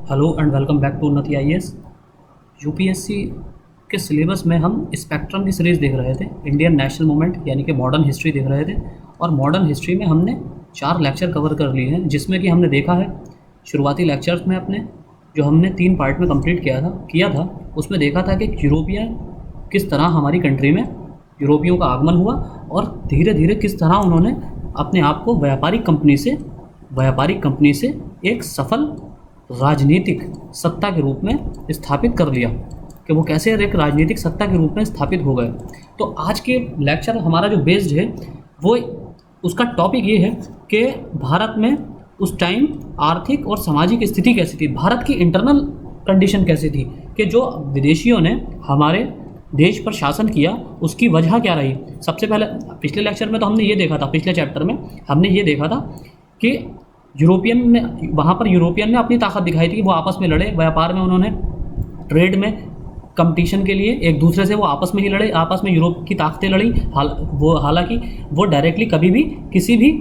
Hello and welcome back to Unnati IAS. UPSC के syllabus में हम स्पेक्ट्रम की सीरीज़ देख रहे थे, इंडियन नेशनल मूवमेंट यानी कि मॉडर्न हिस्ट्री देख रहे थे। और मॉडर्न हिस्ट्री में हमने 4 लेक्चर कवर कर लिए हैं, जिसमें कि हमने देखा है शुरुआती लेक्चर्स में अपने जो हमने 3 पार्ट में कंप्लीट किया था उसमें देखा था कि यूरोपियन किस तरह हमारी कंट्री में यूरोपियों का आगमन हुआ और धीरे धीरे किस तरह उन्होंने अपने आप को व्यापारिक कंपनी से एक सफल राजनीतिक सत्ता के रूप में स्थापित कर लिया, कि वो कैसे एक राजनीतिक सत्ता के रूप में स्थापित हो गए। तो आज के लेक्चर हमारा जो बेस्ड है वो उसका टॉपिक ये है कि भारत में उस टाइम आर्थिक और सामाजिक स्थिति कैसी थी, भारत की इंटरनल कंडीशन कैसी थी, कि जो विदेशियों ने हमारे देश पर शासन किया उसकी वजह क्या रही। सबसे पहले पिछले लेक्चर में तो हमने ये देखा था, पिछले चैप्टर में हमने ये देखा था कि यूरोपियन ने अपनी ताकत दिखाई थी कि वो आपस में लड़े, व्यापार में उन्होंने ट्रेड में कंपटीशन के लिए एक दूसरे से वो आपस में ही लड़े, आपस में यूरोप की ताकतें लड़ी। हालांकि वो डायरेक्टली कभी भी किसी भी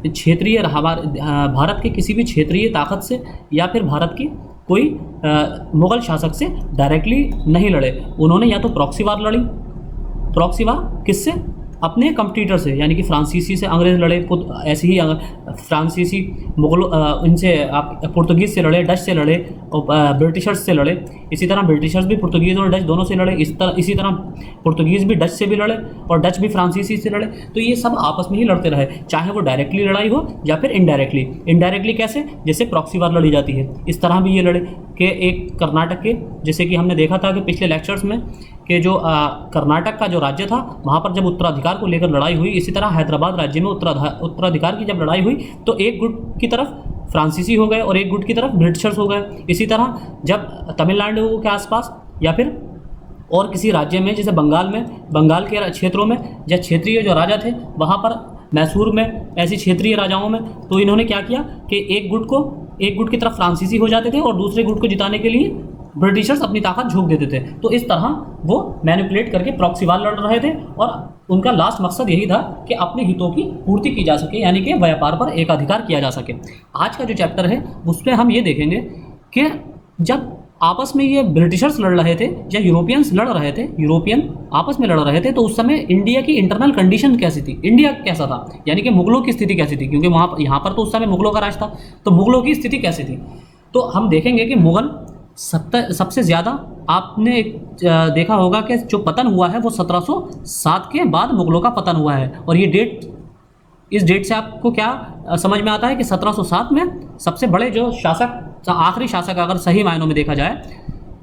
क्षेत्रीय भारत के किसी भी क्षेत्रीय ताकत से या फिर भारत की कोई मुग़ल शासक से डायरेक्टली नहीं लड़े। उन्होंने या तो प्रॉक्सी वार लड़ी, प्रॉक्सी वार किससे, अपने कंपटीटर से, यानी कि फ्रांसीसी से अंग्रेज़ लड़े, ऐसे ही फ्रांसीसी मुगलों इनसे आप पुर्तगीज़ से लड़े, डच से लड़े और ब्रिटिशर्स से लड़े। इसी तरह ब्रिटिशर्स भी पुर्तगीज़ और डच दोनों से लड़े। इसी तरह पुर्तगीज़ भी डच से भी लड़े और डच भी फ्रांसीसी से लड़े। तो ये सब आपस में ही लड़ते रहे, चाहे वो डायरेक्टली लड़ाई हो या फिर इनडायरेक्टली कैसे, जैसे प्रॉक्सी वार लड़ी जाती है, इस तरह भी ये लड़े। कि एक कर्नाटक के, जैसे कि हमने देखा था कि पिछले लेक्चर्स में कि जो कर्नाटक का जो राज्य था वहाँ पर जब उत्तराधिकार को लेकर लड़ाई हुई, इसी तरह हैदराबाद राज्य में उत्तराधिकार की जब लड़ाई हुई तो एक गुट की तरफ फ्रांसीसी हो गए और एक गुट की तरफ ब्रिटिशर्स हो गए। इसी तरह जब तमिलनाडु के आसपास या फिर और किसी राज्य में, जैसे बंगाल के क्षेत्रों में जब क्षेत्रीय जो राजा थे वहाँ पर मैसूर में ऐसी क्षेत्रीय राजाओं में, तो इन्होंने क्या किया कि एक गुट की तरफ फ्रांसीसी हो जाते थे और दूसरे गुट को जिताने के लिए ब्रिटिशर्स अपनी ताकत झोंक देते थे। तो इस तरह वो मैनिपुलेट करके प्रॉक्सी वार लड़ रहे थे और उनका लास्ट मकसद यही था कि अपने हितों की पूर्ति की जा सके, यानी कि व्यापार पर एकाधिकार किया जा सके। आज का जो चैप्टर है उसमें हम ये देखेंगे कि जब आपस में ये ब्रिटिशर्स लड़ रहे थे या यूरोपियन आपस में लड़ रहे थे, तो उस समय इंडिया की इंटरनल कंडीशन कैसी थी, इंडिया कैसा था, यानी कि मुगलों की स्थिति कैसी थी, क्योंकि यहाँ पर तो उस समय मुगलों का राज था। तो मुगलों की स्थिति कैसी थी, तो हम देखेंगे कि मुगल सबसे ज़्यादा आपने देखा होगा कि जो पतन हुआ है वो 1707 के बाद मुगलों का पतन हुआ है। और ये इस डेट से आपको क्या समझ में आता है कि 1707 में सबसे बड़े जो आखिरी शासक अगर सही मायनों में देखा जाए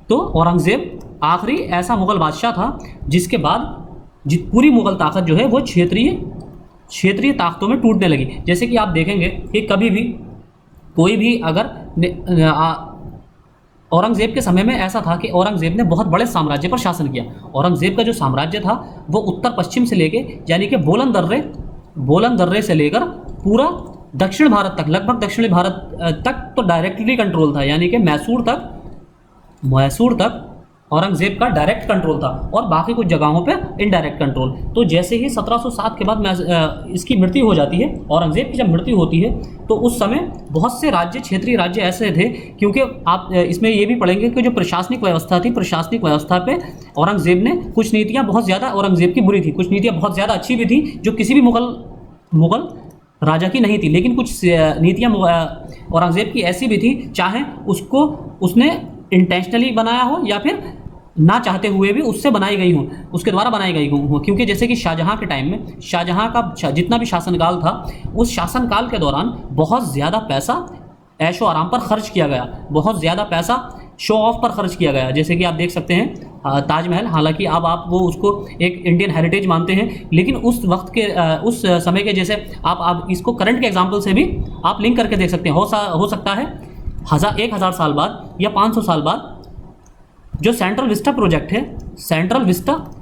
तो औरंगज़ेब आखिरी ऐसा मुग़ल बादशाह था जिसके बाद पूरी मुग़ल ताकत जो है वो क्षेत्रीय ताकतों में टूटने लगी। जैसे कि आप देखेंगे कि कभी भी कोई भी अगर औरंगज़ेब के समय में ऐसा था कि औरंगज़ेब ने बहुत बड़े साम्राज्य पर शासन किया। औरंगज़ेब का जो साम्राज्य था वो उत्तर पश्चिम से लेके, यानी कि बोलन दर्रे से लेकर पूरा दक्षिण भारत तक, लगभग दक्षिणी भारत तक तो डायरेक्टली कंट्रोल था, यानी कि मैसूर तक औरंगज़ेब का डायरेक्ट कंट्रोल था और बाकी कुछ जगहों पे इनडायरेक्ट कंट्रोल। तो जैसे ही 1707 के बाद इसकी मृत्यु हो जाती है, औरंगज़ेब की जब मृत्यु होती है, तो उस समय बहुत से क्षेत्रीय राज्य ऐसे थे, क्योंकि आप इसमें ये भी पढ़ेंगे कि जो प्रशासनिक व्यवस्था थी, प्रशासनिक व्यवस्था पे औरंगज़ेब ने कुछ नीतियाँ बहुत ज़्यादा औरंगज़ेब की बुरी थी, कुछ नीतियाँ बहुत ज़्यादा अच्छी भी थी जो किसी भी मुग़ल राजा की नहीं थी, लेकिन कुछ नीतियाँ औरंगज़ेब की ऐसी भी थी, चाहे उसने इंटेंशनली बनाया हो या फिर ना चाहते हुए भी उससे बनाई गई हो, उसके द्वारा बनाई गई हो। क्योंकि जैसे कि शाहजहाँ के टाइम में, शाहजहाँ का जितना भी शासनकाल था, उस शासनकाल के दौरान बहुत ज़्यादा पैसा ऐशो आराम पर खर्च किया गया, बहुत ज़्यादा पैसा शो ऑफ पर खर्च किया गया। जैसे कि आप देख सकते हैं ताजमहल, हालांकि अब आप वो उसको एक इंडियन हेरिटेज मानते हैं, लेकिन उस वक्त के उस समय के, जैसे आप इसको करंट के एग्जाम्पल से भी आप लिंक करके देख सकते हैं। हो सकता है 1000 साल बाद या 500 साल बाद जो सेंट्रल विस्टा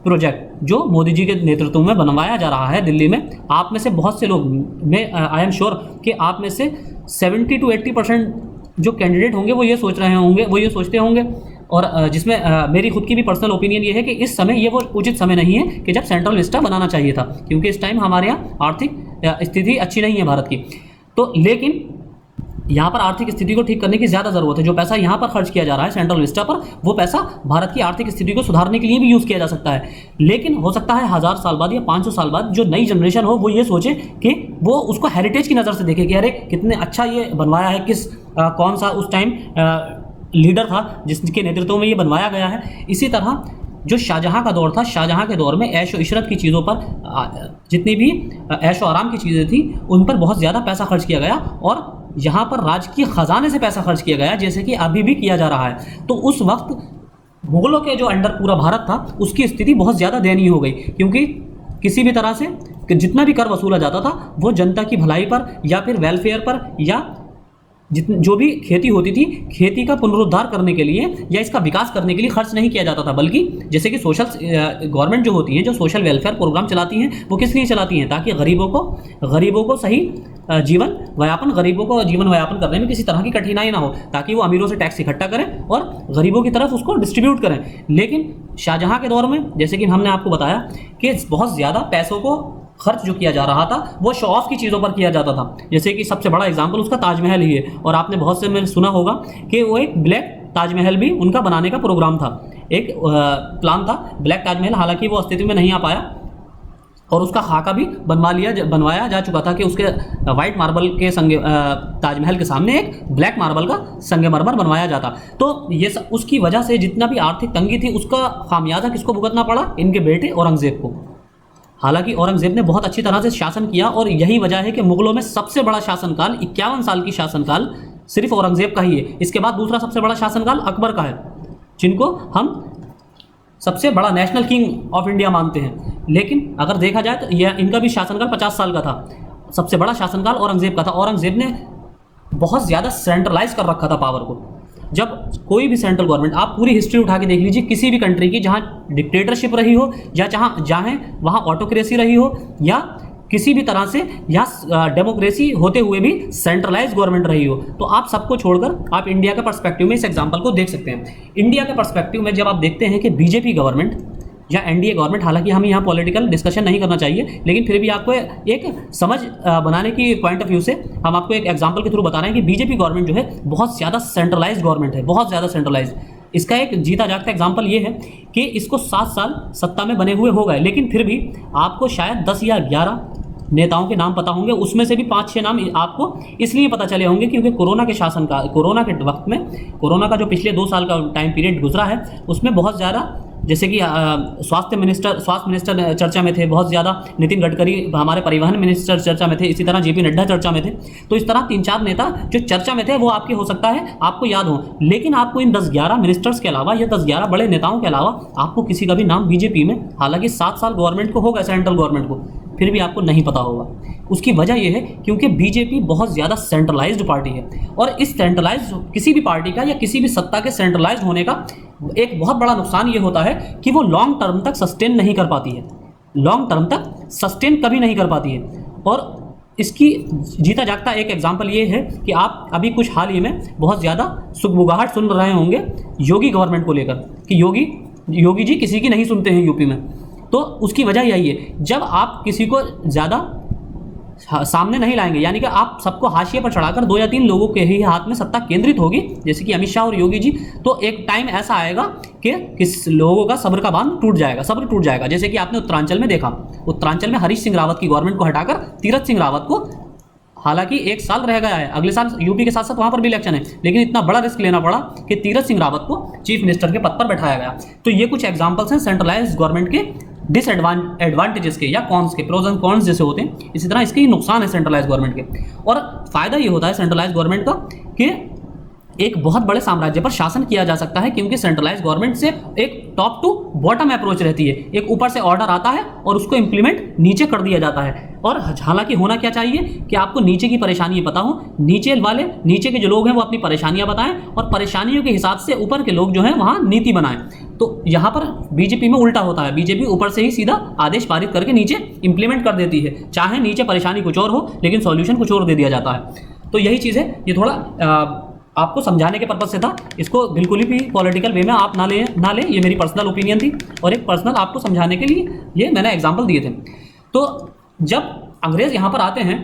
प्रोजेक्ट जो मोदी जी के नेतृत्व में बनवाया जा रहा है दिल्ली में, आप में से बहुत से लोग, मैं आई एम श्योर कि आप में से 70 to 80% जो कैंडिडेट होंगे वो ये सोचते होंगे और जिसमें मेरी खुद की भी पर्सनल ओपिनियन ये है कि इस समय ये वो उचित समय नहीं है कि जब सेंट्रल विस्टा बनाना चाहिए था, क्योंकि इस टाइम हमारे यहाँ आर्थिक स्थिति अच्छी नहीं है भारत की। तो लेकिन यहाँ पर आर्थिक स्थिति को ठीक करने की ज़्यादा ज़रूरत है। जो पैसा यहाँ पर खर्च किया जा रहा है सेंट्रल विस्टा पर, वो पैसा भारत की आर्थिक स्थिति को सुधारने के लिए भी यूज़ किया जा सकता है। लेकिन हो सकता है 1000 साल बाद या 500 साल बाद जो नई जनरेशन हो वो ये सोचे कि वो उसको हेरिटेज की नज़र से देखे कि अरे कितने अच्छा ये बनवाया है, कौन सा उस टाइम लीडर था जिसके नेतृत्व में ये बनवाया गया है। इसी तरह जो शाहजहाँ का दौर था, शाहजहाँ के दौर में ऐशो इशरत की चीज़ों पर, जितनी भी ऐशो आराम की चीज़ें थी उन पर बहुत ज़्यादा पैसा खर्च किया गया और यहाँ पर राजकीय खजाने से पैसा खर्च किया गया, जैसे कि अभी भी किया जा रहा है। तो उस वक्त मुगलों के जो अंडर पूरा भारत था उसकी स्थिति बहुत ज़्यादा दयनीय हो गई, क्योंकि किसी भी तरह से जितना भी कर वसूला जाता था वो जनता की भलाई पर या फिर वेलफेयर पर या जो भी खेती होती थी, खेती का पुनरुद्धार करने के लिए या इसका विकास करने के लिए खर्च नहीं किया जाता था, बल्कि जैसे कि सोशल गवर्नमेंट जो होती है, जो सोशल वेलफेयर प्रोग्राम चलाती हैं, वो किस लिए चलाती हैं? ताकि गरीबों को सही गरीबों को जीवन व्यापन करने में किसी तरह की कठिनाई ना हो, ताकि वो अमीरों से टैक्स इकट्ठा करें और गरीबों की तरफ उसको डिस्ट्रीब्यूट करें। लेकिन शाहजहाँ के दौर में, जैसे कि हमने आपको बताया कि बहुत ज़्यादा पैसों को खर्च जो किया जा रहा था वो शो ऑफ की चीज़ों पर किया जाता था। जैसे कि सबसे बड़ा एग्जांपल उसका ताजमहल ही है, और आपने बहुत से में सुना होगा कि वो एक ब्लैक ताजमहल भी उनका बनाने का प्रोग्राम था, एक प्लान था ब्लैक ताजमहल। हालांकि वो अस्तित्व में नहीं आ पाया और उसका खाका भी बनवाया जा चुका था कि उसके वाइट मार्बल के ताजमहल के सामने एक ब्लैक मार्बल का संगमरमर बनवाया जाता। तो ये उसकी वजह से जितना भी आर्थिक तंगी थी उसका खामियाजा किसको भुगतना पड़ा? इनके बेटे औरंगजेब को। हालांकि औरंगजेब ने बहुत अच्छी तरह से शासन किया और यही वजह है कि मुगलों में सबसे बड़ा शासनकाल 51 साल की शासनकाल सिर्फ औरंगजेब का ही है। इसके बाद दूसरा सबसे बड़ा शासनकाल अकबर का है, जिनको हम सबसे बड़ा नेशनल किंग ऑफ इंडिया मानते हैं। लेकिन अगर देखा जाए तो यह इनका भी शासनकाल 50 साल का था। सबसे बड़ा शासनकाल औरंगजेब का था। औरंगजेब ने बहुत ज़्यादा सेंट्रलाइज कर रखा था पावर को। जब कोई भी सेंट्रल गवर्नमेंट, आप पूरी हिस्ट्री उठा के देख लीजिए किसी भी कंट्री की, जहाँ डिक्टेटरशिप रही हो या जहाँ वहाँ ऑटोक्रेसी रही हो या किसी भी तरह से यहाँ डेमोक्रेसी होते हुए भी सेंट्रलाइज गवर्नमेंट रही हो, तो आप सबको छोड़कर आप इंडिया के पर्सपेक्टिव में इस एग्जांपल को देख सकते हैं। इंडिया के पर्सपेक्टिव में जब आप देखते हैं कि बीजेपी गवर्नमेंट या एनडीए गवर्नमेंट, हालांकि हम यहाँ पॉलिटिकल डिस्कशन नहीं करना चाहिए, लेकिन फिर भी आपको एक समझ बनाने की पॉइंट ऑफ व्यू से हम आपको एक एग्जांपल के थ्रू बता रहे हैं कि बीजेपी गवर्नमेंट जो है बहुत ज़्यादा सेंट्रलाइज्ड गवर्नमेंट है, बहुत ज़्यादा सेंट्रलाइज्ड। इसका एक जीता जागता एग्जांपल ये है कि इसको 7 साल सत्ता में बने हुए हो गए, लेकिन फिर भी आपको शायद 10 या 11 नेताओं के नाम पता होंगे। उसमें से भी 5-6 नाम आपको इसलिए पता चले होंगे क्योंकि कोरोना के वक्त में, कोरोना का जो पिछले 2 साल का टाइम पीरियड गुजरा है उसमें बहुत ज़्यादा, जैसे कि स्वास्थ्य मिनिस्टर चर्चा में थे बहुत ज़्यादा, नितिन गडकरी हमारे परिवहन मिनिस्टर चर्चा में थे, इसी तरह जेपी नड्डा चर्चा में थे। तो इस तरह 3-4 नेता जो चर्चा में थे वो आपके हो सकता है आपको याद हो, लेकिन आपको इन 10-11 मिनिस्टर्स के अलावा या 10-11 बड़े नेताओं के अलावा आपको किसी का भी नाम बीजेपी में, हालांकि 7 साल गवर्नमेंट को हो गए, सेंट्रल गवर्नमेंट को, फिर भी आपको नहीं पता होगा। उसकी वजह यह है क्योंकि बीजेपी बहुत ज़्यादा सेंट्रलाइज्ड पार्टी है, और इस सेंट्रलाइज्ड किसी भी पार्टी का या किसी भी सत्ता के सेंट्रलाइज्ड होने का एक बहुत बड़ा नुकसान ये होता है कि वो लॉन्ग टर्म तक सस्टेन नहीं कर पाती है, लॉन्ग टर्म तक सस्टेन कभी नहीं कर पाती है। और इसकी जीता जागता एक एग्जांपल ये है कि आप अभी कुछ हाल ही में बहुत ज़्यादा सुगबुगाहट सुन रहे होंगे योगी गवर्नमेंट को लेकर कि योगी जी किसी की नहीं सुनते हैं यूपी में। तो उसकी वजह यही है, जब आप किसी को ज़्यादा सामने नहीं लाएंगे, यानी कि आप सबको हाशिए पर चढ़ाकर 2 या 3 लोगों के ही हाथ में सत्ता केंद्रित होगी, जैसे कि अमित शाह और योगी जी, तो एक टाइम ऐसा आएगा कि किस लोगों का सब्र का बांध टूट जाएगा, सब्र टूट जाएगा। जैसे कि आपने उत्तरांचल में देखा, उत्तरांचल में हरीश सिंह रावत की गवर्नमेंट को हटाकर तीरथ सिंह रावत को, हालांकि 1 साल रह गया है, अगले साल यूपी के साथ साथ वहां पर भी इलेक्शन है, लेकिन इतना बड़ा रिस्क लेना पड़ा कि तीरथ सिंह रावत को चीफ मिनिस्टर के पद पर बैठाया गया। तो ये कुछ एग्जाम्पल्स हैं सेंट्रलाइज्ड गवर्नमेंट के डिसएडवांटेजेस के या कॉन्स के, प्रोज एंड कॉन्स जैसे होते हैं, इसी तरह इसके नुकसान है सेंट्रलाइज्ड गवर्नमेंट के। और फायदा ये होता है सेंट्रलाइज्ड गवर्नमेंट का कि एक बहुत बड़े साम्राज्य पर शासन किया जा सकता है, क्योंकि सेंट्रलाइज्ड गवर्नमेंट से एक टॉप टू बॉटम अप्रोच रहती है, एक ऊपर से ऑर्डर आता है और उसको इंप्लीमेंट नीचे कर दिया जाता है। और हालांकि होना क्या चाहिए कि आपको नीचे की परेशानी पता हो, नीचे के जो लोग हैं वो अपनी परेशानियां बताएं और परेशानियों के हिसाब से ऊपर के लोग जो हैं वहाँ नीति बनाएं। तो यहाँ पर बीजेपी में उल्टा होता है, बीजेपी ऊपर से ही सीधा आदेश पारित करके नीचे इंप्लीमेंट कर देती है, चाहे नीचे परेशानी कुछ और हो लेकिन सॉल्यूशन कुछ और दे दिया जाता है। तो यही चीज़ है, ये थोड़ा आपको समझाने के पर्पज से था, इसको बिल्कुल भी पॉलिटिकल वे में आप ना लें, ये मेरी पर्सनल ओपिनियन थी और एक पर्सनल आपको समझाने के लिए ये मैंने एग्जांपल दिए थे। तो जब अंग्रेज़ यहाँ पर आते हैं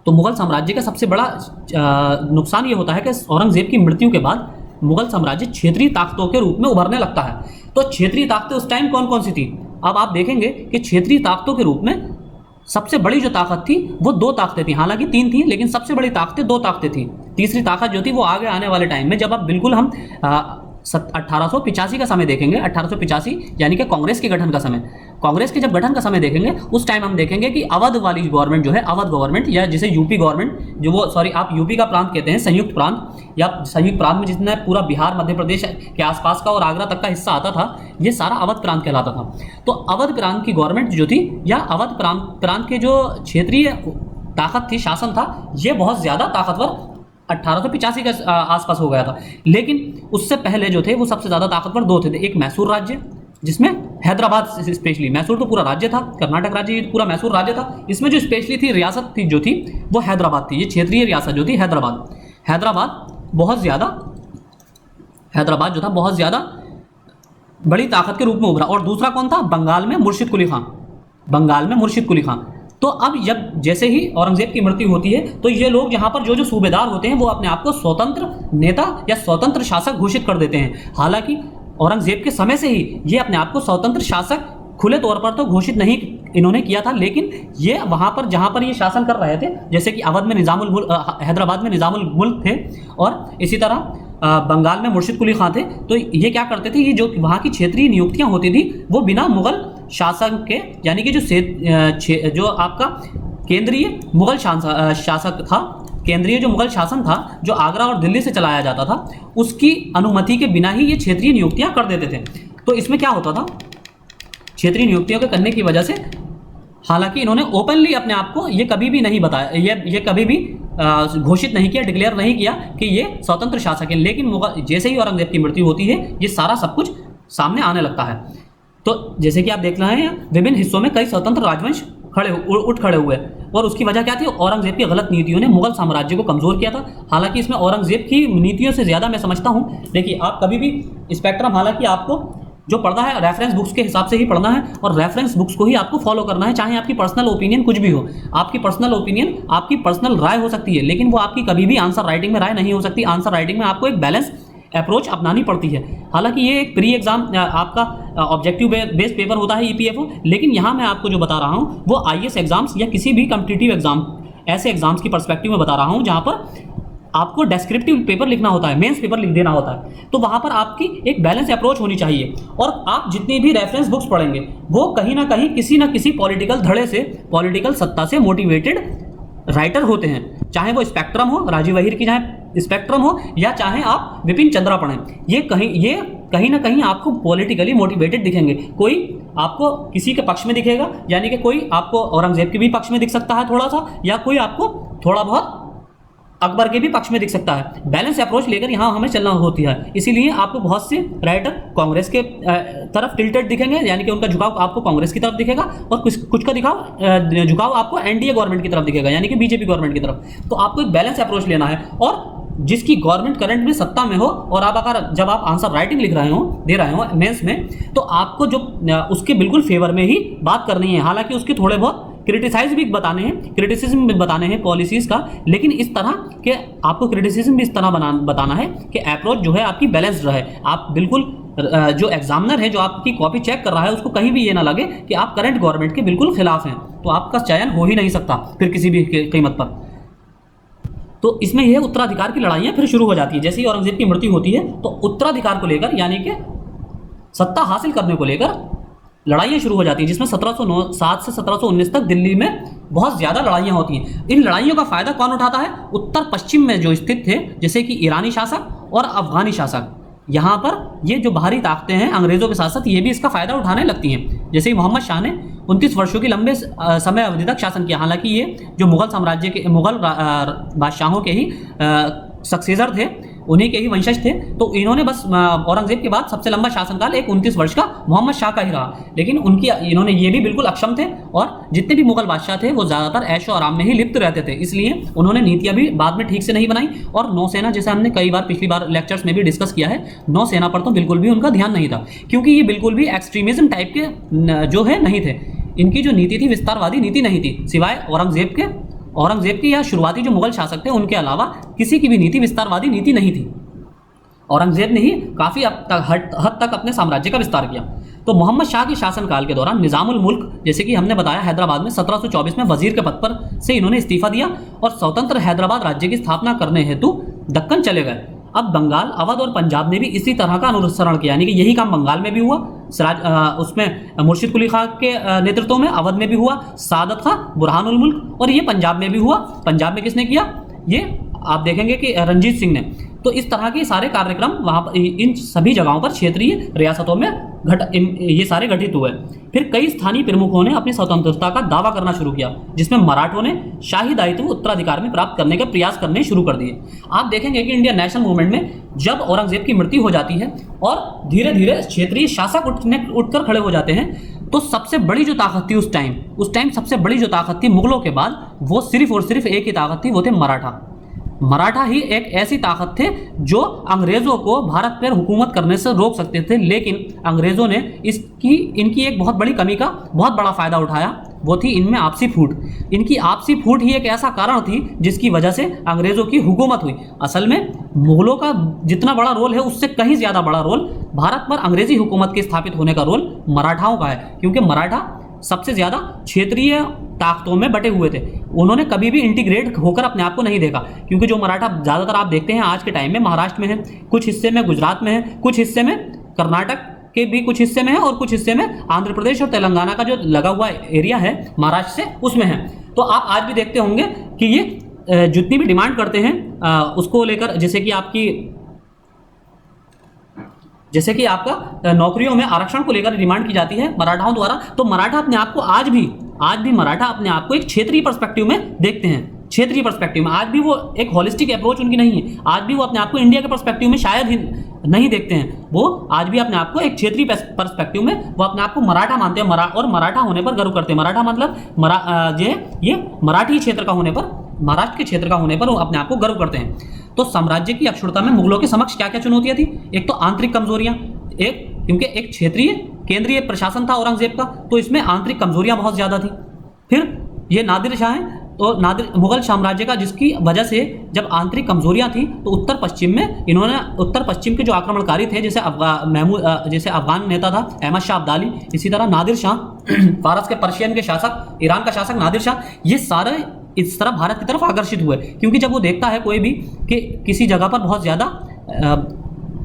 तो मुगल साम्राज्य का सबसे बड़ा नुकसान ये होता है कि औरंगजेब की मृत्यु के बाद मुगल साम्राज्य क्षेत्रीय ताकतों के रूप में उभरने लगता है। तो क्षेत्रीय ताकतें उस टाइम कौन कौन सी थी? अब आप देखेंगे कि क्षेत्रीय ताकतों के रूप में सबसे बड़ी जो ताकत थी वो दो ताकतें थी, हालांकि तीन थी लेकिन सबसे बड़ी ताकतें दो ताकतें थी। तीसरी ताकत जो थी वो आगे आने वाले टाइम में, जब अब बिल्कुल हम 1885 का समय देखेंगे, 1885 यानी कि कांग्रेस के गठन का समय, कांग्रेस के जब गठन का समय देखेंगे उस टाइम हम देखेंगे कि अवध वाली गवर्नमेंट जो है, अवध गवर्नमेंट या जिसे यूपी गवर्नमेंट, जो वो सॉरी आप यूपी का प्रांत कहते हैं, संयुक्त प्रांत, या संयुक्त प्रांत में जितना पूरा बिहार मध्य प्रदेश के आसपास का और आगरा तक का हिस्सा आता था, ये सारा अवध प्रांत कहलाता था। तो अवध प्रांत की गवर्नमेंट जो थी या अवध प्रांत के जो क्षेत्रीय ताकत थी, शासन था, ये बहुत ज़्यादा ताकतवर 1885 के आसपास हो गया था। लेकिन उससे पहले जो थे वो सबसे ज़्यादा ताकतवर दो थे। एक मैसूर राज्य, जिसमें हैदराबाद स्पेशली, मैसूर तो पूरा राज्य था, कर्नाटक राज्य पूरा मैसूर राज्य था, इसमें जो स्पेशली थी रियासत थी जो थी वो हैदराबाद थी। ये क्षेत्रीय रियासत जो थी हैदराबाद बहुत ज़्यादा, हैदराबाद जो था बहुत ज़्यादा बड़ी ताकत के रूप में उभरा। और दूसरा कौन था? बंगाल में मुर्शिद कुली खां, बंगाल में मुर्शिद कुली खां। तो अब जब जैसे ही औरंगजेब की मृत्यु होती है तो ये लोग यहाँ पर जो सूबेदार होते हैं वो अपने आप को स्वतंत्र नेता या स्वतंत्र शासक घोषित कर देते हैं। हालांकि औरंगजेब के समय से ही ये अपने आप को स्वतंत्र शासक खुले तौर पर तो घोषित नहीं इन्होंने किया था, लेकिन ये वहाँ पर जहाँ पर ये शासन कर रहे थे, जैसे कि अवध में निजामुल मुल्क, हैदराबाद में निजामुल मुल्क थे, और इसी तरह बंगाल में मुर्शिद कुली खां थे। तो ये क्या करते थे, ये जो वहाँ की क्षेत्रीय नियुक्तियाँ होती थी वो बिना मुगल शासन के, यानी कि जो आपका केंद्रीय मुगल शासक था, केंद्रीय जो मुगल शासन था जो आगरा और दिल्ली से चलाया जाता था, उसकी अनुमति के बिना ही ये क्षेत्रीय नियुक्तियां कर देते थे। तो इसमें क्या होता था, क्षेत्रीय नियुक्तियों के करने की वजह से, हालांकि इन्होंने ओपनली अपने आप को ये कभी भी नहीं बताया, ये कभी भी घोषित नहीं किया, डिक्लेयर नहीं किया कि ये स्वतंत्र शासक है, लेकिन मुगल जैसे ही औरंगजेब की मृत्यु होती है ये सारा सब कुछ सामने आने लगता है। तो जैसे कि आप देख रहे हैं विभिन्न हिस्सों में कई स्वतंत्र राजवंश उठ खड़े हुए, और उसकी वजह क्या थी? औरंगजेब की गलत नीतियों ने मुगल साम्राज्य को कमजोर किया था। हालांकि इसमें औरंगजेब की नीतियों से ज़्यादा मैं समझता हूँ, देखिए आप कभी भी स्पेक्ट्रम, हालांकि आपको जो पढ़ना है रेफरेंस बुक्स के हिसाब से ही पढ़ना है, और रेफरेंस बुक्स को ही आपको फॉलो करना है, चाहे आपकी पर्सनल ओपिनियन कुछ भी हो। आपकी पर्सनल ओपिनियन, आपकी पर्सनल राय हो सकती है, लेकिन वो आपकी कभी भी आंसर राइटिंग में राय नहीं हो सकती। आंसर राइटिंग में आपको एक बैलेंस अप्रोच अपनानी पड़ती है। हालांकि ये एक प्री एग्जाम आपका ऑब्जेक्टिव बेस्ड पेपर होता है ईपीएफओ, लेकिन यहाँ मैं आपको जो बता रहा हूँ वो आईएएस एग्जाम्स या किसी भी कॉम्पिटिटिव एग्जाम, ऐसे एग्जाम्स की पर्सपेक्टिव में बता रहा हूँ जहाँ पर आपको डेस्क्रिप्टिव पेपर लिखना होता है, मेंस पेपर लिख देना होता है। तो वहाँ पर आपकी एक बैलेंस अप्रोच होनी चाहिए, और आप जितनी भी रेफरेंस बुक्स पढ़ेंगे वो कहीं ना कहीं किसी ना किसी पॉलिटिकल धड़े से, पॉलिटिकल सत्ता से मोटिवेटेड राइटर होते हैं, चाहे वो स्पेक्ट्रम हो, राजीव अहीर की चाहे स्पेक्ट्रम हो, या चाहे आप विपिन चंद्रा पढ़ें, ये कहीं ना कहीं आपको पॉलिटिकली मोटिवेटेड दिखेंगे। कोई आपको किसी के पक्ष में दिखेगा, यानी कि कोई आपको औरंगजेब के भी पक्ष में दिख सकता है थोड़ा सा, या कोई आपको थोड़ा बहुत अकबर के भी पक्ष में दिख सकता है। बैलेंस अप्रोच लेकर यहाँ हमें चलना होती है। इसीलिए आपको बहुत से राइटर कांग्रेस के तरफ टिल्टेड दिखेंगे, यानी कि उनका झुकाव आपको कांग्रेस की तरफ दिखेगा, और कुछ का झुकाव आपको एनडीए गवर्नमेंट की तरफ दिखेगा, यानी कि बीजेपी गवर्नमेंट की तरफ। तो आपको एक बैलेंस अप्रोच लेना है, और जिसकी गवर्नमेंट करंट में सत्ता में हो, और आप अगर जब आप आंसर राइटिंग लिख रहे हो, दे रहे हो मेंस में, तो आपको जो उसके बिल्कुल फेवर में ही बात करनी है। हालांकि उसके थोड़े बहुत क्रिटिसिज्म भी बताने हैं पॉलिसीज़ का, लेकिन इस तरह के आपको क्रिटिसिज्म भी इस तरह बताना है कि अप्रोच जो है आपकी बैलेंस्ड रहे। आप बिल्कुल जो एग्जामिनर है, जो आपकी कॉपी चेक कर रहा है, उसको कहीं भी ये ना लगे कि आप करंट गवर्नमेंट के बिल्कुल खिलाफ हैं, तो आपका चयन हो ही नहीं सकता फिर किसी भी कीमत पर। तो इसमें यह उत्तराधिकार की लड़ाइयाँ फिर शुरू हो जाती है। जैसे ही औरंगजेब की मृत्यु होती है तो उत्तराधिकार को लेकर, यानी कि सत्ता हासिल करने को लेकर लड़ाइयाँ शुरू हो जाती हैं, जिसमें 1707 से 1719 तक दिल्ली में बहुत ज़्यादा लड़ाइयाँ होती हैं। इन लड़ाइयों का फ़ायदा कौन उठाता है? उत्तर पश्चिम में जो स्थित थे, जैसे कि ईरानी शासक और अफगानी शासक, यहाँ पर ये जो बाहरी ताकतें हैं अंग्रेज़ों के साथ साथ, ये भी इसका फ़ायदा उठाने लगती हैं। जैसे कि मोहम्मद शाह ने 29 वर्षों की लंबे समय अवधि तक शासन किया। हालांकि ये जो मुगल साम्राज्य के मुगल बादशाहों के ही सक्सेसर थे, उन्हीं के ही वंशज थे। तो इन्होंने बस औरंगजेब के बाद सबसे लंबा शासनकाल एक 29 वर्ष का मोहम्मद शाह का ही रहा, लेकिन इन्होंने ये भी बिल्कुल अक्षम थे, और जितने भी मुगल बादशाह थे वो ज़्यादातर ऐशो आराम में ही लिप्त रहते थे। इसलिए उन्होंने नीतियाँ भी बाद में ठीक से नहीं बनाई, और नौसेना, जैसे हमने कई बार पिछली बार लेक्चर्स में भी डिस्कस किया है, नौसेना पर तो बिल्कुल भी उनका ध्यान नहीं था, क्योंकि ये बिल्कुल भी एक्सट्रीमिज्म टाइप के जो है नहीं थे। इनकी जो नीति थी विस्तारवादी नीति नहीं थी, सिवाय औरंगजेब के औरंगजेब की या शुरुआती जो मुगल शासक थे उनके अलावा किसी की भी नीति विस्तारवादी नीति नहीं थी। औरंगजेब ने ही काफ़ी हद तक अपने साम्राज्य का विस्तार किया। तो मोहम्मद शाह के शासनकाल के दौरान निज़ामुल मुल्क, जैसे कि हमने बताया, हैदराबाद में 1724 में वजीर के पद पर से इन्होंने इस्तीफा दिया और स्वतंत्र हैदराबाद राज्य की स्थापना करने हेतु दक्कन चले गए। अब बंगाल, अवध और पंजाब ने भी इसी तरह का अनुसरण किया, यानी कि यही काम बंगाल में भी हुआ, उसमें मुर्शिद कुली खां के नेतृत्व में, अवध में भी हुआ सादत खां बुरहानुल मुल्क, और ये पंजाब में भी हुआ। पंजाब में किसने किया? ये आप देखेंगे कि रंजीत सिंह ने। तो इस तरह के सारे कार्यक्रम वहाँ पर इन सभी जगहों पर क्षेत्रीय रियासतों में ये सारे गठित हुए। फिर कई स्थानीय प्रमुखों ने अपनी स्वतंत्रता का दावा करना शुरू किया, जिसमें मराठों ने शाही दायित्व उत्तराधिकार में प्राप्त करने का प्रयास करने शुरू कर दिए। आप देखेंगे कि इंडियन नेशनल मूवमेंट में जब औरंगजेब की मृत्यु हो जाती है और धीरे धीरे क्षेत्रीय शासक उठकर खड़े हो जाते हैं, तो सबसे बड़ी जो ताकत थी उस टाइम सबसे बड़ी जो ताकत थी मुगलों के बाद, वो सिर्फ और सिर्फ एक ही ताकत थी, वो थे मराठा। मराठा ही एक ऐसी ताकत थे जो अंग्रेजों को भारत पर हुकूमत करने से रोक सकते थे, लेकिन अंग्रेजों ने इनकी एक बहुत बड़ी कमी का बहुत बड़ा फायदा उठाया, वो थी इनमें आपसी फूट। इनकी आपसी फूट ही एक ऐसा कारण थी जिसकी वजह से अंग्रेजों की हुकूमत हुई। असल में मुगलों का जितना बड़ा रोल है उससे कहीं ज़्यादा बड़ा रोल भारत पर अंग्रेजी हुकूमत के स्थापित होने का रोल मराठाओं का है, क्योंकि मराठा सबसे ज़्यादा क्षेत्रीय ताकतों में बटे हुए थे। उन्होंने कभी भी इंटीग्रेट होकर अपने आप को नहीं देखा, क्योंकि जो मराठा ज़्यादातर आप देखते हैं आज के टाइम में महाराष्ट्र में है, कुछ हिस्से में गुजरात में है, कुछ हिस्से में कर्नाटक के भी कुछ हिस्से में है, और कुछ हिस्से में आंध्र प्रदेश और तेलंगाना का जो लगा हुआ एरिया है महाराष्ट्र से उसमें है। तो आप आज भी देखते होंगे कि ये जितनी भी डिमांड करते हैं उसको लेकर, जैसे कि आपका नौकरियों में आरक्षण को लेकर डिमांड की जाती है मराठाओं द्वारा, तो मराठा अपने आप को आज भी मराठा अपने आप को एक क्षेत्रीय पर्सपेक्टिव में देखते हैं। क्षेत्रीय पर्सपेक्टिव में आज भी वो एक होलिस्टिक अप्रोच उनकी नहीं है। आज भी वो अपने आप को इंडिया के पर्सपेक्टिव में शायद ही नहीं देखते हैं। वो आज भी अपने आप को एक क्षेत्रीय पर्सपेक्टिव में वो अपने आप को मराठा मानते हैं, और मराठा होने पर गर्व करते हैं। मराठा मतलब ये मराठी क्षेत्र का होने पर, महाराष्ट्र के क्षेत्र का होने पर वो अपने आप को गर्व करते हैं। तो साम्राज्य की अक्षुण्णता में मुगलों के समक्ष क्या क्या चुनौतियां थी? एक तो आंतरिक कमजोरियां, क्योंकि एक क्षेत्रीय केंद्रीय प्रशासन था औरंगजेब का, तो इसमें आंतरिक कमजोरियां बहुत ज्यादा थी। फिर ये नादिर शाह हैं, तो मुगल साम्राज्य का, जिसकी वजह से जब आंतरिक कमजोरियां थी तो उत्तर पश्चिम के जो आक्रमणकारी थे, जैसे अफगान नेता था अहमद शाह अब्दाली, इसी तरह नादिर शाह फारस के पर्शियन के शासक, ईरान का शासक नादिर शाह, ये सारे इस तरह भारत की तरफ आकर्षित हुए, क्योंकि जब वो देखता है कोई भी कि किसी जगह पर बहुत ज़्यादा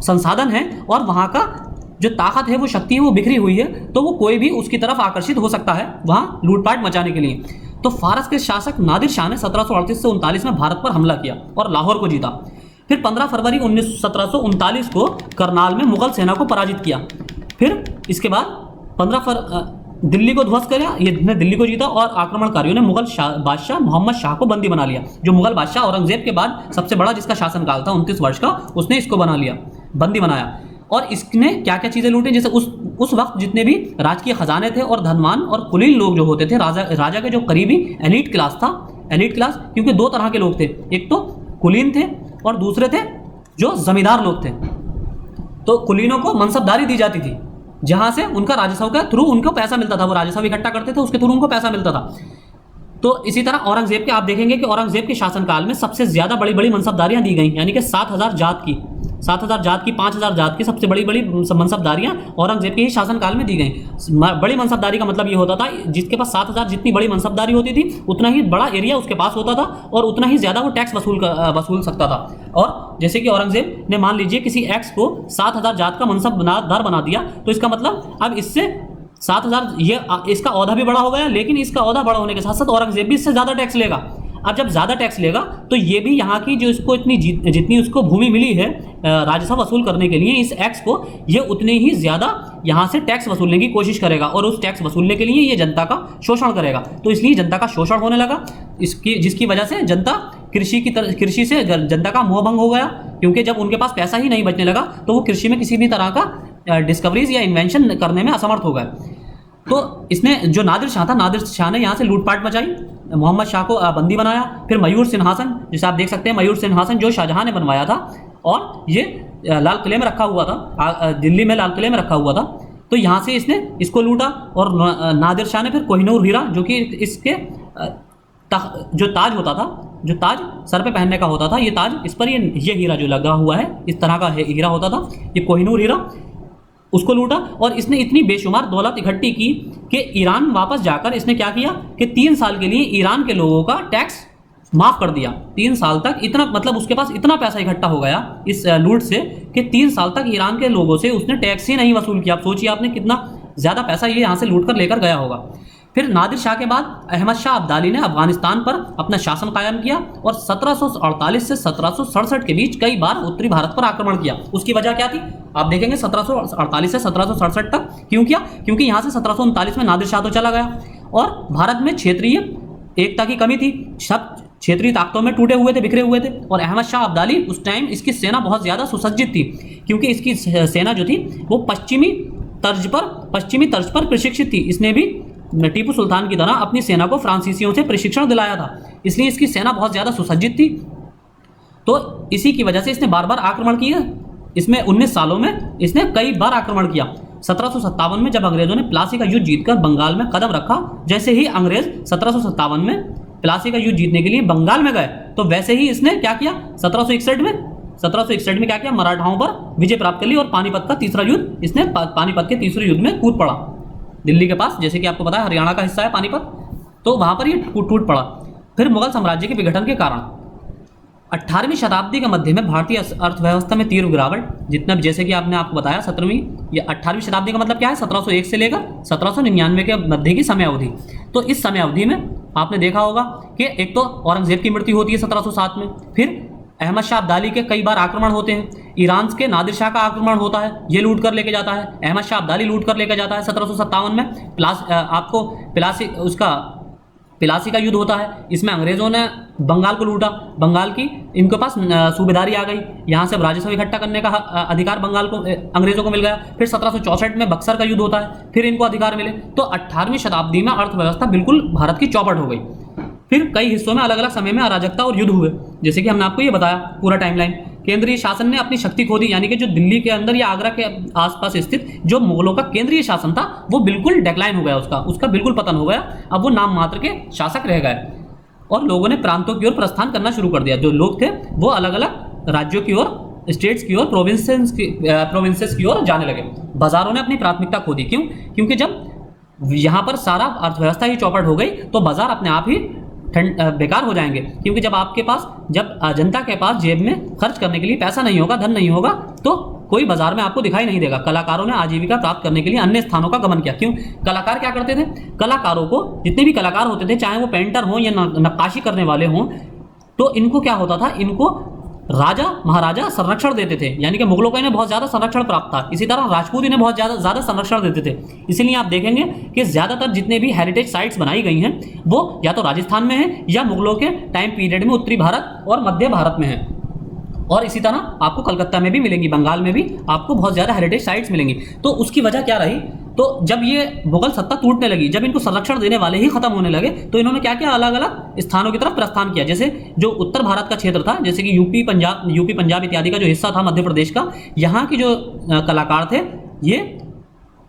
संसाधन है और वहाँ का जो ताकत है, वो शक्ति है, वो बिखरी हुई है, तो वो कोई भी उसकी तरफ आकर्षित हो सकता है वहाँ लूटपाट मचाने के लिए। तो फारस के शासक नादिर शाह ने 1738 से 39 में भारत पर हमला किया और लाहौर को जीता। फिर 15 फरवरी 1739 को करनाल में मुगल सेना को पराजित किया। फिर इसके बाद दिल्ली को ध्वस्त किया, ये दिल्ली को जीता, और आक्रमणकारियों ने मुगल बादशाह मोहम्मद शाह को बंदी बना लिया। जो मुगल बादशाह औरंगजेब के बाद सबसे बड़ा जिसका शासनकाल था 29 वर्ष का, उसने इसको बंदी बनाया। और इसने क्या क्या चीज़ें लूटी, जैसे उस वक्त जितने भी राजकीय खजाने थे और धनवान और कुलीन लोग जो होते थे, राजा के जो करीबी एलीट क्लास था, क्योंकि दो तरह के लोग थे, एक तो कुलीन थे और दूसरे थे जो जमींदार लोग थे। तो कुलीनों को मनसबदारी दी जाती थी, जहां से उनका राजस्व के थ्रू उनको पैसा मिलता था, वो राजस्व इकट्ठा करते थे, उसके थ्रू उनको पैसा मिलता था। तो इसी तरह औरंगजेब के आप देखेंगे कि औरंगजेब के शासनकाल में सबसे ज्यादा बड़ी बड़ी मनसबदारियां दी गई, यानी कि 7,000 जात की 5,000 जात की सबसे बड़ी बड़ी मनसबदारियां औरंगजेब के ही शासनकाल में दी गई। बड़ी मनसबदारी का मतलब ये होता था, जिसके पास 7,000 जितनी बड़ी मनसबदारी होती थी उतना ही बड़ा एरिया उसके पास होता था और उतना ही ज्यादा वो टैक्स वसूल सकता था। और जैसे कि औरंगजेब ने मान लीजिए किसी एक्स को 7,000 जात का मनसबदार बना दिया, तो इसका मतलब अब इससे 7,000 ये इसका औहदा भी बड़ा हो गया, लेकिन इसका औहदा बड़ा होने के साथ साथ औरंगजेब भी इससे ज़्यादा टैक्स लेगा। अब जब ज़्यादा टैक्स लेगा तो ये भी यहाँ की जो इसको जितनी उसको भूमि मिली है राजस्व वसूल करने के लिए, इस एक्स को ये उतने ही ज़्यादा यहाँ से टैक्स वसूलने की कोशिश करेगा और उस टैक्स वसूलने के लिए ये जनता का शोषण करेगा। तो इसलिए जनता का शोषण होने लगा, जिसकी वजह से जनता कृषि से जनता का मोह भंग हो गया, क्योंकि जब उनके पास पैसा ही नहीं बचने लगा तो वो कृषि में किसी भी तरह का डिस्कवरीज या इन्वेंशन करने में असमर्थ हो गए। तो इसने जो नादिर शाह ने यहाँ से लूटपाट मचाई, मोहम्मद शाह को बंदी बनाया। फिर मयूर सिंहासन, जैसे आप देख सकते हैं, मयूर सिंहासन जो शाहजहां ने बनवाया था और ये लाल किले में रखा हुआ था, दिल्ली में लाल किले में रखा हुआ था। तो यहाँ से इसने इसको लूटा और नादिर शाह ने फिर कोहिनूर हीरा, जो कि इसके जो ताज होता था, जो ताज सर पे पहनने का होता था, ये ताज, इस पर ये हीरा जो लगा हुआ है, इस तरह का हीरा होता था, ये कोहिनूर हीरा, उसको लूटा। और इसने इतनी बेशुमार दौलत इकट्ठी की कि ईरान वापस जाकर इसने क्या किया कि 3 साल के लिए ईरान के लोगों का टैक्स माफ कर दिया। 3 साल तक इतना, मतलब उसके पास इतना पैसा इकट्ठा हो गया इस लूट से कि 3 साल तक ईरान के लोगों से उसने टैक्स ही नहीं वसूल किया। आप सोचिए आपने कितना ज़्यादा पैसा ये यहाँ से लूट कर लेकर गया होगा। फिर नादिर शाह के बाद अहमद शाह अब्दाली ने अफगानिस्तान पर अपना शासन कायम किया और 1748 से 1767 के बीच कई बार उत्तरी भारत पर आक्रमण किया। उसकी वजह क्या थी आप देखेंगे, 1748 से 1767 तक क्यों किया? क्योंकि यहाँ से 1739 में नादिर शाह तो चला गया और भारत में क्षेत्रीय एकता की कमी थी, सब क्षेत्रीय ताकतों में टूटे हुए थे, बिखरे हुए थे। और अहमद शाह अब्दाली उस टाइम इसकी सेना बहुत ज़्यादा सुसज्जित थी, क्योंकि इसकी सेना जो थी वो पश्चिमी तर्ज पर प्रशिक्षित थी। इसने भी टीपू सुल्तान की तरह अपनी सेना को फ्रांसीसियों से प्रशिक्षण दिलाया था, इसलिए इसकी सेना बहुत ज़्यादा सुसज्जित थी। तो इसी की वजह से इसने बार बार आक्रमण किया। इसमें 19 सालों में इसने कई बार आक्रमण किया। 1757 में जब अंग्रेजों ने प्लासी का युद्ध जीतकर बंगाल में कदम रखा, जैसे ही अंग्रेज 1757 में प्लासी का युद्ध जीतने के लिए बंगाल में गए, तो वैसे ही इसने क्या किया, 1761 में क्या किया, मराठाओं पर विजय प्राप्त कर ली और पानीपत का तीसरा युद्ध, इसने पानीपत के तीसरे युद्ध में कूद पड़ा। दिल्ली के पास, जैसे कि आपको पता है हरियाणा का हिस्सा है पानीपत, तो वहां पर ये टूट पड़ा। फिर मुगल साम्राज्य के विघटन के कारण 18वीं शताब्दी के मध्य में भारतीय अर्थव्यवस्था में तीव्र गिरावट, जितना जैसे कि आपने आपको बताया 17वीं या 18वीं शताब्दी का मतलब क्या है, 1701 से लेकर 1799 के मध्य की समय अवधि। तो इस समय अवधि में आपने देखा होगा कि एक तो औरंगजेब की मृत्यु होती है 1707 में, फिर अहमद शाह अब्दाली के कई बार आक्रमण होते हैं, ईरान के नादिर शाह का आक्रमण होता है, ये लूट कर लेके जाता है, अहमद शाह अब्दाली लूट कर लेके जाता है 1757 में। आपको प्लासी का युद्ध होता है, इसमें अंग्रेजों ने बंगाल को लूटा, बंगाल की इनके पास सूबेदारी आ गई, यहाँ से राजस्व इकट्ठा करने का अधिकार बंगाल को अंग्रेजों को मिल गया। फिर 1764 में बक्सर का युद्ध होता है, फिर इनको अधिकार मिले। तो 18वीं शताब्दी में अर्थव्यवस्था बिल्कुल भारत की चौपट हो गई। फिर कई हिस्सों में अलग अलग समय में अराजकता और युद्ध हुए, जैसे कि हमने आपको ये बताया पूरा टाइमलाइन। केंद्रीय शासन ने अपनी शक्ति खो दी, यानी कि जो दिल्ली के अंदर या आगरा के आसपास स्थित जो मुगलों का केंद्रीय शासन था वो बिल्कुल डेक्लाइन हो गया, उसका बिल्कुल पतन हो गया। अब वो नाम मात्र के शासक रह गए और लोगों ने प्रांतों की ओर प्रस्थान करना शुरू कर दिया। जो लोग थे वो अलग अलग राज्यों की ओर, स्टेट्स की ओर, प्रोविंसेस की ओर जाने लगे। बाजारों ने अपनी प्राथमिकता खो दी। क्यों? क्योंकि जब यहाँ पर सारा अर्थव्यवस्था ही चौपट हो गई तो बाजार अपने आप ही बेकार हो जाएंगे, क्योंकि जब आपके पास, जब जनता के पास जेब में खर्च करने के लिए पैसा नहीं होगा, धन नहीं होगा, तो कोई बाजार में आपको दिखाई नहीं देगा। कलाकारों ने आजीविका प्राप्त करने के लिए अन्य स्थानों का गमन किया। क्यों? कलाकार क्या करते थे, कलाकारों को, जितने भी कलाकार होते थे, चाहे वो पेंटर हों या नक्काशी करने वाले हों, तो इनको क्या होता था, इनको राजा महाराजा संरक्षण देते थे, यानी कि मुगलों को इन्हें बहुत ज़्यादा संरक्षण प्राप्त था। इसी तरह राजपूत इन्हें बहुत ज़्यादा संरक्षण देते थे। इसीलिए आप देखेंगे कि ज़्यादातर जितने भी हेरिटेज साइट्स बनाई गई हैं वो या तो राजस्थान में है या मुगलों के टाइम पीरियड में उत्तरी भारत और मध्य भारत में है। और इसी तरह आपको कलकत्ता में भी मिलेंगी, बंगाल में भी आपको बहुत ज़्यादा हेरिटेज साइट्स मिलेंगी। तो उसकी वजह क्या रही, तो जब ये मुगल सत्ता टूटने लगी, जब इनको संरक्षण देने वाले ही खत्म होने लगे, तो इन्होंने क्या किया, अलग अलग स्थानों की तरफ प्रस्थान किया। जैसे जो उत्तर भारत का क्षेत्र था, जैसे कि यूपी पंजाब इत्यादि का जो हिस्सा था मध्य प्रदेश का, यहाँ के जो कलाकार थे ये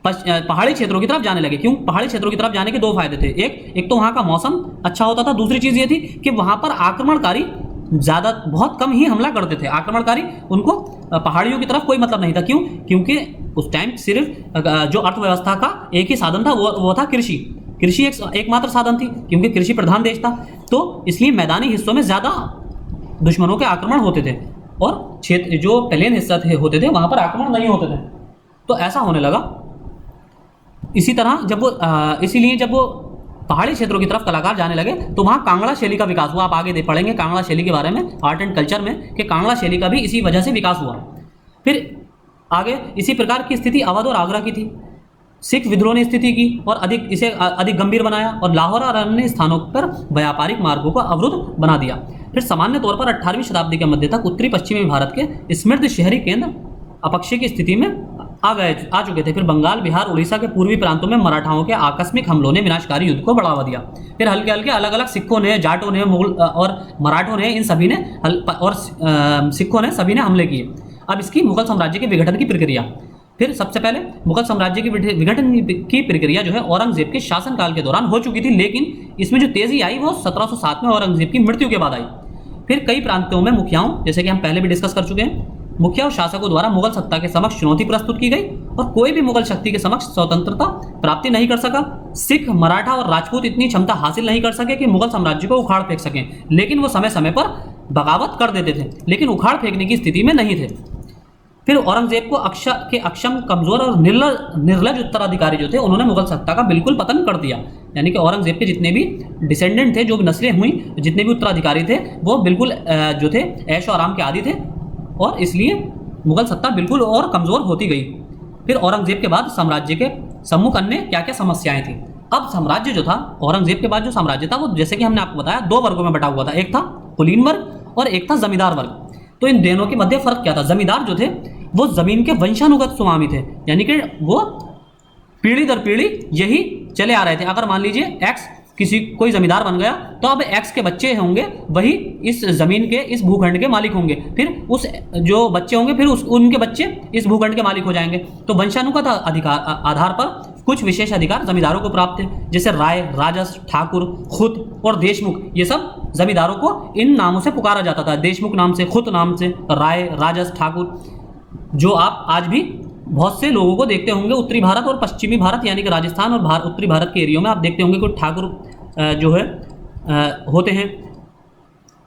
पहाड़ी क्षेत्रों की तरफ जाने लगे। क्यों? पहाड़ी क्षेत्रों की तरफ जाने के दो फायदे थे। एक तो वहाँ का मौसम अच्छा होता था, दूसरी चीज़ ये थी कि वहाँ पर आक्रमणकारी बहुत कम ही हमला करते थे। आक्रमणकारी, उनको पहाड़ियों की तरफ कोई मतलब नहीं था। क्यों? क्योंकि उस टाइम सिर्फ जो अर्थव्यवस्था का एक ही साधन था, वो था कृषि। कृषि एकमात्र साधन थी, क्योंकि कृषि प्रधान देश था। तो इसलिए मैदानी हिस्सों में ज़्यादा दुश्मनों के आक्रमण होते थे और क्षेत्र जो प्लेन हिस्सा होते थे वहाँ पर आक्रमण नहीं होते थे। तो ऐसा होने लगा। इसी तरह इसीलिए जब वो पहाड़ी क्षेत्रों की तरफ कलाकार जाने लगे तो वहाँ कांगड़ा शैली का विकास हुआ। आप आगे पढ़ेंगे कांगड़ा शैली के बारे में, आर्ट एंड कल्चर में, कि कांगड़ा शैली का भी इसी वजह से विकास हुआ। फिर आगे इसी प्रकार की स्थिति अवध और आगरा की थी। सिख विद्रोह ने स्थिति की और इसे अधिक गंभीर बनाया और लाहौर और अन्य स्थानों पर व्यापारिक मार्गों को अवरुद्ध बना दिया। फिर सामान्य तौर पर 18वीं शताब्दी के मध्य तक उत्तरी पश्चिमी भारत के समृद्ध शहरी केंद्र अपक्षय की स्थिति में आ चुके थे। फिर बंगाल, बिहार, उड़ीसा के पूर्वी प्रांतों में मराठाओं के आकस्मिक हमलों ने विनाशकारी युद्ध को बढ़ावा दिया। फिर हल्के हल्के अलग अलग सिखों ने, जाटों ने, मुगल और मराठों ने, इन सभी ने और सिखों ने, सभी ने हमले किए। अब इसकी मुगल साम्राज्य के विघटन की प्रक्रिया। फिर सबसे पहले मुगल साम्राज्य की विघटन की प्रक्रिया जो है औरंगजेब के शासनकाल के दौरान हो चुकी थी, लेकिन इसमें जो तेजी आई वो 1707 में औरंगजेब की मृत्यु के बाद आई। फिर कई प्रांतों में मुखियाओं, जैसे कि हम पहले भी डिस्कस कर चुके हैं, मुखिया और शासकों द्वारा मुगल सत्ता के समक्ष चुनौती प्रस्तुत की गई और कोई भी मुगल शक्ति के समक्ष स्वतंत्रता प्राप्ति नहीं कर सका। सिख, मराठा और राजपूत इतनी क्षमता हासिल नहीं कर सके कि मुगल साम्राज्य को उखाड़ फेंक सकें, लेकिन वो समय समय पर बगावत कर देते थे, लेकिन उखाड़ फेंकने की स्थिति में नहीं थे। फिर औरंगजेब को अक्षम, कमजोर और निर्लज उत्तराधिकारी जो थे, उन्होंने मुगल सत्ता का बिल्कुल पतन कर दिया। यानी कि औरंगजेब के जितने भी डिसेंडेंट थे, जो भी नस्लें हुई, जितने भी उत्तराधिकारी थे, वो बिल्कुल जो थे ऐश और आराम के आदी थे और इसलिए मुगल सत्ता बिल्कुल और कमजोर होती गई। फिर औरंगजेब के बाद साम्राज्य के सम्मुख अन्य क्या क्या समस्याएं थी। अब साम्राज्य जो था, औरंगजेब के बाद जो साम्राज्य था, वो जैसे कि हमने आपको बताया 2 वर्गों में बटा हुआ था। एक था कुलीन वर्ग और एक था जमींदार वर्ग। तो इन दोनों के मध्य फर्क क्या था? जमींदार जो थे वो जमीन के वंशानुगत स्वामी थे, यानी कि वो पीढ़ी दर पीढ़ी यही चले आ रहे थे। अगर मान लीजिए एक्स कोई जमींदार बन गया, तो अब एक्स के बच्चे होंगे वही इस जमीन के, इस भूखंड के मालिक होंगे। फिर उस जो बच्चे होंगे, फिर उनके बच्चे इस भूखंड के मालिक हो जाएंगे। तो वंशानुगत अधिकार आधार पर कुछ विशेष अधिकार जमींदारों को प्राप्त थे, जैसे राय, राजस, ठाकुर, खुद और देशमुख। ये सब जमींदारों को इन नामों से पुकारा जाता था, देशमुख नाम से, खुद नाम से, राय, राजस, ठाकुर। जो आप आज भी बहुत से लोगों को देखते होंगे उत्तरी भारत और पश्चिमी भारत, यानी कि राजस्थान और उत्तरी भारत के एरियो में आप देखते होंगे कुछ ठाकुर जो है होते हैं,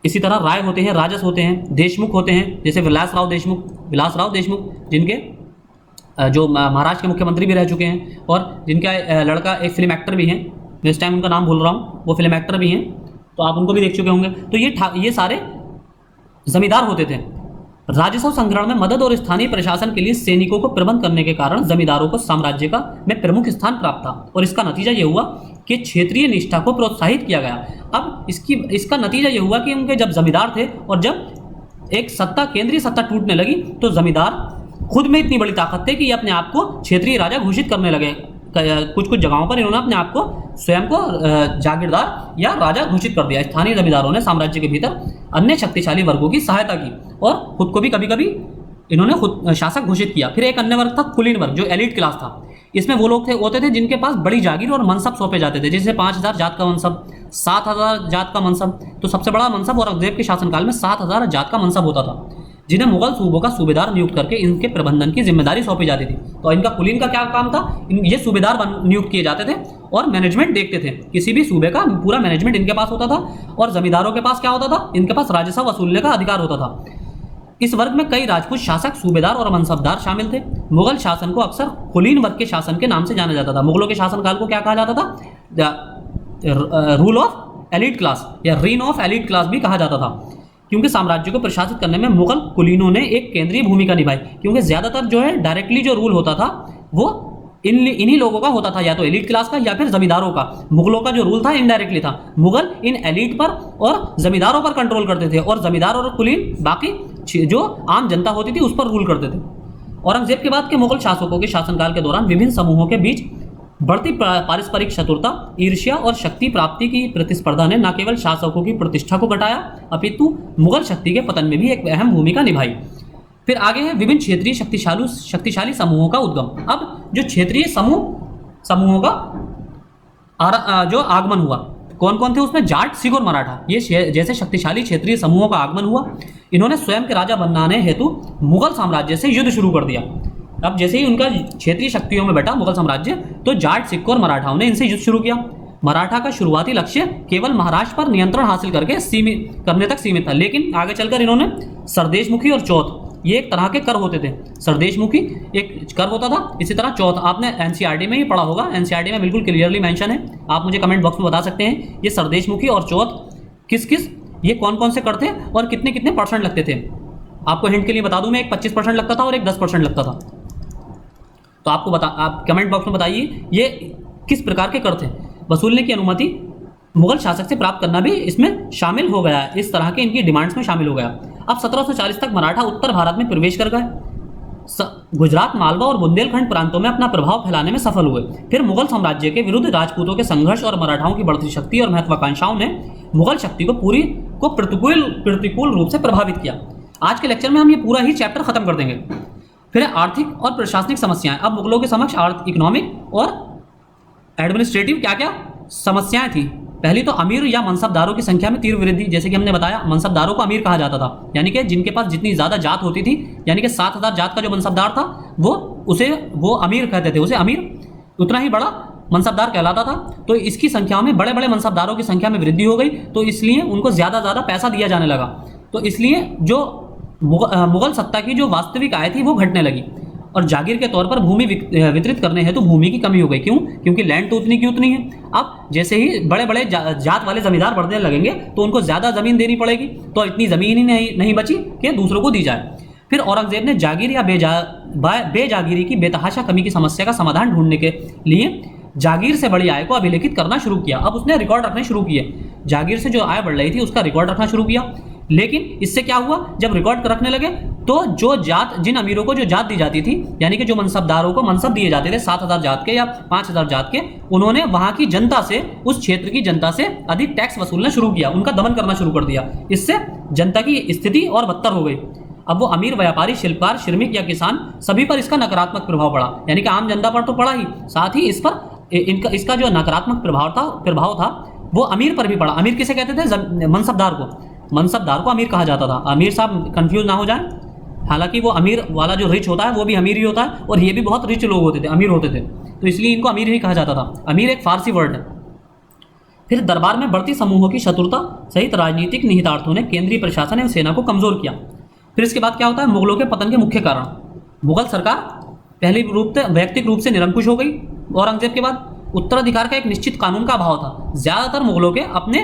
इसी तरह राय होते हैं, राजस होते हैं, देशमुख होते हैं, जैसे विलासराव देशमुख जिनके जो महाराष्ट्र के मुख्यमंत्री भी रह चुके हैं और जिनका लड़का एक फिल्म एक्टर भी हैं, मैं इस टाइम उनका नाम भूल रहा हूँ, वो फिल्म एक्टर भी हैं, तो आप उनको भी देख चुके होंगे। तो ये सारे जमींदार होते थे। राजस्व संग्रहण में मदद और स्थानीय प्रशासन के लिए सैनिकों को प्रबंध करने के कारण जमींदारों को साम्राज्य का में प्रमुख स्थान प्राप्त था और इसका नतीजा यह हुआ कि क्षेत्रीय निष्ठा को प्रोत्साहित किया गया। अब इसका नतीजा यह हुआ कि उनके जब जमींदार थे और जब एक केंद्रीय सत्ता टूटने लगी, तो जमींदार खुद में इतनी बड़ी ताकत थे कि ये अपने आप को क्षेत्रीय राजा घोषित करने लगे। कुछ जगहों पर इन्होंने अपने आप को स्वयं को जागीरदार या राजा घोषित कर दिया। स्थानीय जमींदारों ने साम्राज्य के भीतर अन्य शक्तिशाली वर्गों की सहायता की और खुद को भी कभी कभी इन्होंने खुद शासक घोषित किया। फिर एक अन्य वर्ग था कुलीन वर्ग, जो एलिट क्लास था। इसमें वो लोग होते थे जिनके पास बड़ी जागीर और मनसब सौंपे जाते थे, जैसे 5000 जात का मनसब, 7000 जात का मनसब। तो सबसे बड़ा मनसब औरंगजेब के शासनकाल में 7000 जात का मनसब होता था, जिन्हें मुगल सूबों का सूबेदार नियुक्त करके इनके प्रबंधन की जिम्मेदारी सौंपी जाती थी। तो इनका कुलीन का क्या काम था? ये सूबेदार नियुक्त किए जाते थे और मैनेजमेंट देखते थे। किसी भी सूबे का पूरा मैनेजमेंट इनके पास होता था। और जमींदारों के पास क्या होता था? इनके पास राजस्व वसूलने का अधिकार होता था। इस वर्ग में कई राजपूत शासक, सूबेदार और मनसबदार शामिल थे। मुगल शासन को अक्सर कुलीन वर्ग के शासन के नाम से जाना जाता था। मुगलों के शासनकाल को क्या कहा जाता था? रूल ऑफ एलिट क्लास या रीन ऑफ एलिट क्लास भी कहा जाता था, क्योंकि साम्राज्य को प्रशासित करने में मुगल कुलीनों ने एक केंद्रीय भूमिका निभाई। क्योंकि ज्यादातर जो है डायरेक्टली जो रूल होता था वो इन्हीं लोगों का होता था, या तो एलिट क्लास का या फिर जमींदारों का। मुगलों का जो रूल था इनडायरेक्टली था। मुगल इन एलिट पर और जमींदारों पर कंट्रोल करते थे और जमींदार और कुलीन बाकी जो आम जनता होती थी उस पर रूल करते थे। औरंगजेब के बाद के मुगल शासकों के शासनकाल के दौरान विभिन्न समूहों के बीच बढ़ती पारस्परिक शत्रुता, ईर्ष्या और शक्ति प्राप्ति की प्रतिस्पर्धा ने न केवल शासकों की प्रतिष्ठा को घटाया, अपितु मुगल शक्ति के पतन में भी एक अहम भूमिका निभाई। फिर आगे है विभिन्न क्षेत्रीय शक्तिशाली समूहों का उद्गम। अब जो क्षेत्रीय समूहों का जो आगमन हुआ, कौन कौन थे उसमें? जाट, सिख और मराठा, ये जैसे शक्तिशाली क्षेत्रीय समूहों का आगमन हुआ। इन्होंने स्वयं के राजा बनाने हेतु मुगल साम्राज्य से युद्ध शुरू कर दिया। अब जैसे ही उनका क्षेत्रीय शक्तियों में बैठा मुगल साम्राज्य, तो जाट, सिख और मराठाओं ने इनसे युद्ध शुरू किया। मराठा का शुरुआती लक्ष्य केवल महाराष्ट्र पर नियंत्रण हासिल करने तक सीमित था, लेकिन आगे चलकर इन्होंने सरदेशमुखी और चौथ, ये एक तरह के कर होते थे। सरदेशमुखी एक कर होता था, इसी तरह चौथ आपने एनसीईआरटी में ही पढ़ा होगा। एनसीईआरटी में बिल्कुल क्लियरली मेंशन है, आप मुझे कमेंट बॉक्स में बता सकते हैं ये सरदेशमुखी और चौथ किस ये कौन कौन से कर थे और कितने कितने % लगते थे। आपको हिंट के लिए बता दूं, मैं एक 25% लगता था और एक 10% लगता था। तो आप कमेंट बॉक्स में बताइए ये किस प्रकार के कर थे। वसूलने की अनुमति मुगल शासक से प्राप्त करना भी इसमें शामिल हो गया है, इस तरह के इनकी डिमांड्स में शामिल हो गया। अब 1740 तक मराठा उत्तर भारत में प्रवेश कर गए। गुजरात, मालवा और बुंदेलखंड प्रांतों में अपना प्रभाव फैलाने में सफल हुए। फिर मुगल साम्राज्य के विरुद्ध राजपूतों के संघर्ष और मराठाओं की बढ़ती शक्ति और महत्वाकांक्षाओं ने मुगल शक्ति को प्रतिकूल रूप से प्रभावित किया। आज के लेक्चर में हम ये पूरा ही चैप्टर खत्म कर देंगे। फिर है आर्थिक और प्रशासनिक समस्याएं। अब मुगलों के समक्ष इकोनॉमिक और एडमिनिस्ट्रेटिव क्या क्या समस्याएं थी। पहली तो अमीर या मनसबदारों की संख्या में तीव्र वृद्धि। जैसे कि हमने बताया, मनसबदारों को अमीर कहा जाता था, यानी कि जिनके पास जितनी ज़्यादा जात होती थी, यानी कि 7,000 जात का जो मनसबदार था वो अमीर कहते थे, उसे अमीर उतना ही बड़ा मनसबदार कहलाता था। तो इसकी संख्या में बड़े बड़े मनसबदारों की संख्या में वृद्धि हो गई, तो इसलिए उनको ज़्यादा पैसा दिया जाने लगा। तो इसलिए जो मुगल सत्ता की जो वास्तविक आय थी वो घटने लगी, और जागीर के तौर पर भूमि वितरित करने हेतु भूमि की कमी हो गई। क्यों? क्योंकि लैंड तो उतनी की उतनी है। अब जैसे ही बड़े बड़े जात वाले जमींदार बढ़ने लगेंगे तो उनको ज़्यादा ज़मीन देनी पड़ेगी, तो इतनी ज़मीन ही नहीं बची कि दूसरों को दी जाए। फिर औरंगजेब ने जागीर या बेजागीरी की बेतहाशा कमी की समस्या का समाधान ढूंढने के लिए जागीर से बड़ी आय को अभिलेखित करना शुरू किया। अब उसने रिकॉर्ड रखने शुरू किए, जागीर से जो आय बढ़ रही थी उसका रिकॉर्ड रखना शुरू किया। लेकिन इससे क्या हुआ, जब रिकॉर्ड रखने लगे तो जिन अमीरों को जो जात दी जाती थी, यानी कि जो मनसबदारों को मनसब दिए जाते थे 7,000 जात के या 5,000 जात के, उन्होंने वहां की जनता से, उस क्षेत्र की जनता से अधिक टैक्स वसूलना शुरू किया, उनका दमन करना शुरू कर दिया। इससे जनता की स्थिति और बदतर हो गई। अब वो अमीर, व्यापारी, शिल्पकार, श्रमिक या किसान, सभी पर इसका नकारात्मक प्रभाव पड़ा। यानी कि आम जनता पर तो पड़ा ही, साथ ही इस पर इसका जो नकारात्मक प्रभाव था वो अमीर पर भी पड़ा। अमीर किसे कहते थे? मनसबदार को अमीर कहा जाता था। अमीर साहब कंफ्यूज ना हो जाए, हालांकि वो अमीर वाला जो रिच होता है वो भी अमीर ही होता है, और ये भी बहुत रिच लोग होते थे, अमीर होते थे, तो इसलिए इनको अमीर ही कहा जाता था। अमीर एक फारसी वर्ड है। फिर दरबार में बढ़ती समूहों की शत्रुता सहित राजनीतिक निहितार्थों ने केंद्रीय प्रशासन एवं सेना को कमजोर किया। फिर इसके बाद क्या होता है? मुगलों के पतन के मुख्य कारण, मुगल सरकार पहले वैयक्तिक रूप से निरंकुश हो गई। औरंगजेब के बाद उत्तराधिकार का एक निश्चित कानून का अभाव था। ज़्यादातर मुगलों के अपने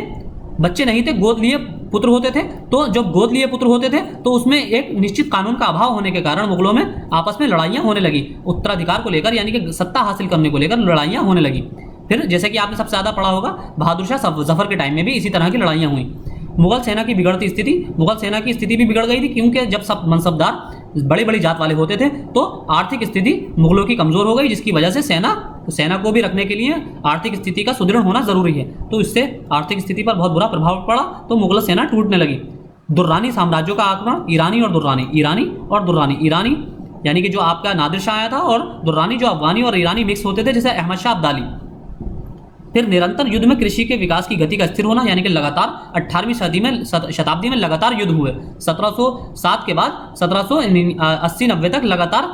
बच्चे नहीं थे, गोद लिए पुत्र होते थे। तो जब गोद लिए पुत्र होते थे तो उसमें एक निश्चित कानून का अभाव होने के कारण मुगलों में आपस में लड़ाइयाँ होने लगी, उत्तराधिकार को लेकर, यानी कि सत्ता हासिल करने को लेकर लड़ाइयाँ होने लगी। फिर जैसे कि आपने सबसे ज़्यादा पढ़ा होगा, बहादुर शाह जफर के टाइम में भी इसी तरह की लड़ाइयाँ हुई। मुगल सेना की स्थिति भी बिगड़ गई थी, क्योंकि जब सब मनसबदार बड़ी बड़ी जात वाले होते थे तो आर्थिक स्थिति मुगलों की कमज़ोर हो गई, जिसकी वजह से सेना को भी रखने के लिए आर्थिक स्थिति का सुदृढ़ होना जरूरी है। तो इससे आर्थिक स्थिति पर बहुत बुरा प्रभाव पड़ा, तो मुगल सेना टूटने लगी। दुर्रानी साम्राज्यों का आक्रमण, ईरानी और दुर्रानी यानी कि जो आपका नादिर शाह आया था, और दुर्रानी जो अफगानी और ईरानी मिक्स होते थे, जैसे अहमद शाह अब्दाली। फिर निरंतर युद्ध में कृषि के विकास की गति का स्थिर होना, यानी कि लगातार 18वीं शताब्दी में लगातार युद्ध हुए। 1707 के बाद 1780-90 तक लगातार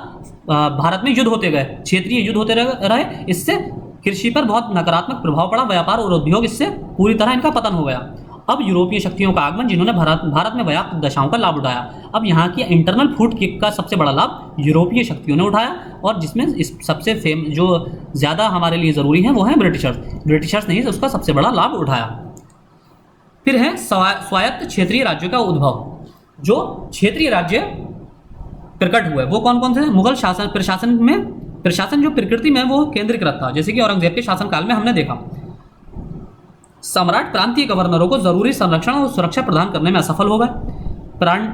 भारत में युद्ध होते गए, क्षेत्रीय युद्ध होते रहे। इससे कृषि पर बहुत नकारात्मक प्रभाव पड़ा, व्यापार और उद्योग इससे पूरी तरह इनका पतन हो गया। अब यूरोपीय शक्तियों का आगमन, जिन्होंने भारत में व्याप्त दशाओं का लाभ उठाया। अब यहाँ की इंटरनल फूड का सबसे बड़ा लाभ यूरोपीय शक्तियों ने उठाया, और जिसमें इस सबसे जो ज़्यादा हमारे लिए ज़रूरी है वो है ब्रिटिशर्स ने उसका सबसे बड़ा लाभ उठाया। फिर है स्वायत्त क्षेत्रीय राज्यों का उद्भव। जो क्षेत्रीय राज्य प्रकट हुए वो कौन कौन से? मुगल प्रशासन जो प्रकृति में वो केंद्रीकृत था, जैसे कि औरंगजेब के शासनकाल में हमने देखा। सम्राट प्रांतीय गवर्नरों को जरूरी संरक्षण और सुरक्षा प्रदान करने में असफल हो गए।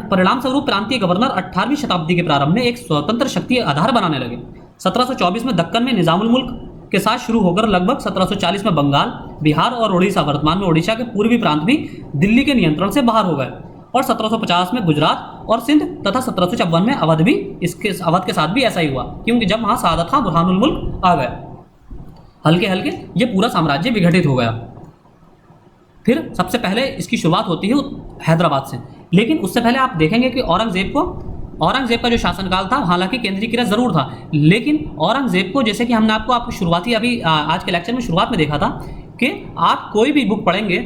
परिणाम स्वरूप प्रांतीय गवर्नर 18वीं शताब्दी के प्रारंभ में एक स्वतंत्र शक्ति आधार बनाने लगे। 1724 में दक्कन में निजामुल मुल्क के साथ शुरू होकर लगभग 1740 में बंगाल, बिहार और उड़ीसा, वर्तमान में उड़ीसा के पूर्वी प्रांत भी दिल्ली के नियंत्रण से बाहर हो गए। और 1750 में गुजरात और सिंध तथा 1754 में अवध के साथ भी ऐसा ही हुआ, क्योंकि जब वहाँ सादत खां बुरहानुल मुल्क आ गए, हल्के हल्के ये पूरा साम्राज्य विघटित हो गया। फिर सबसे पहले इसकी शुरुआत होती है हैदराबाद से। लेकिन उससे पहले आप देखेंगे कि औरंगजेब का जो शासनकाल था, हालांकि केंद्रीकृत जरूर था, लेकिन औरंगजेब को, जैसे कि हमने आपको शुरुआती अभी आज के लेक्चर में शुरुआत में देखा था कि आप कोई भी बुक पढ़ेंगे,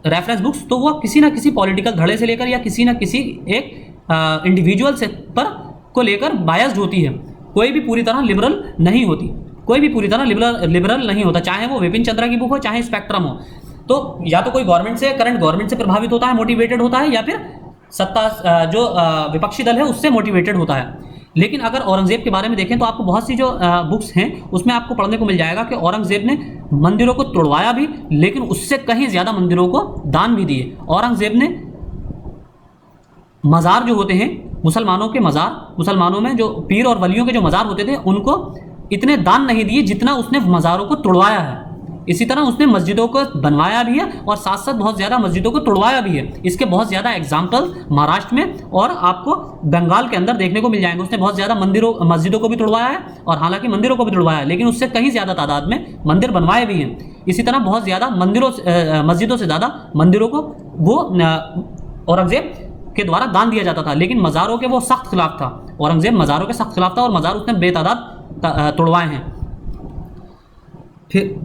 रेफरेंस बुक्स, तो वो किसी ना किसी पॉलिटिकल धड़े से लेकर या किसी ना किसी एक इंडिविजुअल से को लेकर बायस्ड होती है। कोई भी पूरी तरह लिबरल नहीं होती, लिबरल नहीं होता, चाहे वो विपिन चंद्रा की बुक हो, चाहे स्पेक्ट्रम हो। तो या तो कोई करंट गवर्नमेंट से प्रभावित होता है, मोटिवेटेड होता है, या फिर सत्ता जो विपक्षी दल है उससे मोटिवेटेड होता है। लेकिन अगर औरंगजेब के बारे में देखें तो आपको बहुत सी जो बुक्स हैं उसमें आपको पढ़ने को मिल जाएगा कि औरंगजेब ने मंदिरों को तोड़वाया भी, लेकिन उससे कहीं ज़्यादा मंदिरों को दान भी दिए। औरंगजेब ने मज़ार जो होते हैं, मुसलमानों में जो पीर और वलियों के जो मज़ार होते थे, उनको इतने दान नहीं दिए जितना उसने मज़ारों को तोड़वाया है। इसी तरह उसने मस्जिदों को बनवाया भी है और साथ साथ बहुत ज़्यादा मस्जिदों को तोड़वाया भी है। इसके बहुत ज़्यादा एग्जाम्पल महाराष्ट्र में और आपको बंगाल के अंदर देखने को मिल जाएंगे। उसने बहुत ज़्यादा मस्जिदों को भी तोड़वाया है, और हालांकि मंदिरों को भी तोड़वाया है, लेकिन उससे कहीं ज़्यादा तादाद में मंदिर बनवाए भी हैं। इसी तरह बहुत ज़्यादा मस्जिदों से ज़्यादा मंदिरों को वो औरंगजेब के द्वारा दान दिया जाता था, लेकिन मज़ारों के वो सख्त खिलाफ था। औरंगजेब मज़ारों के सख्त खिलाफ था और मज़ार उसने बेतादाद तोड़वाए हैं। फिर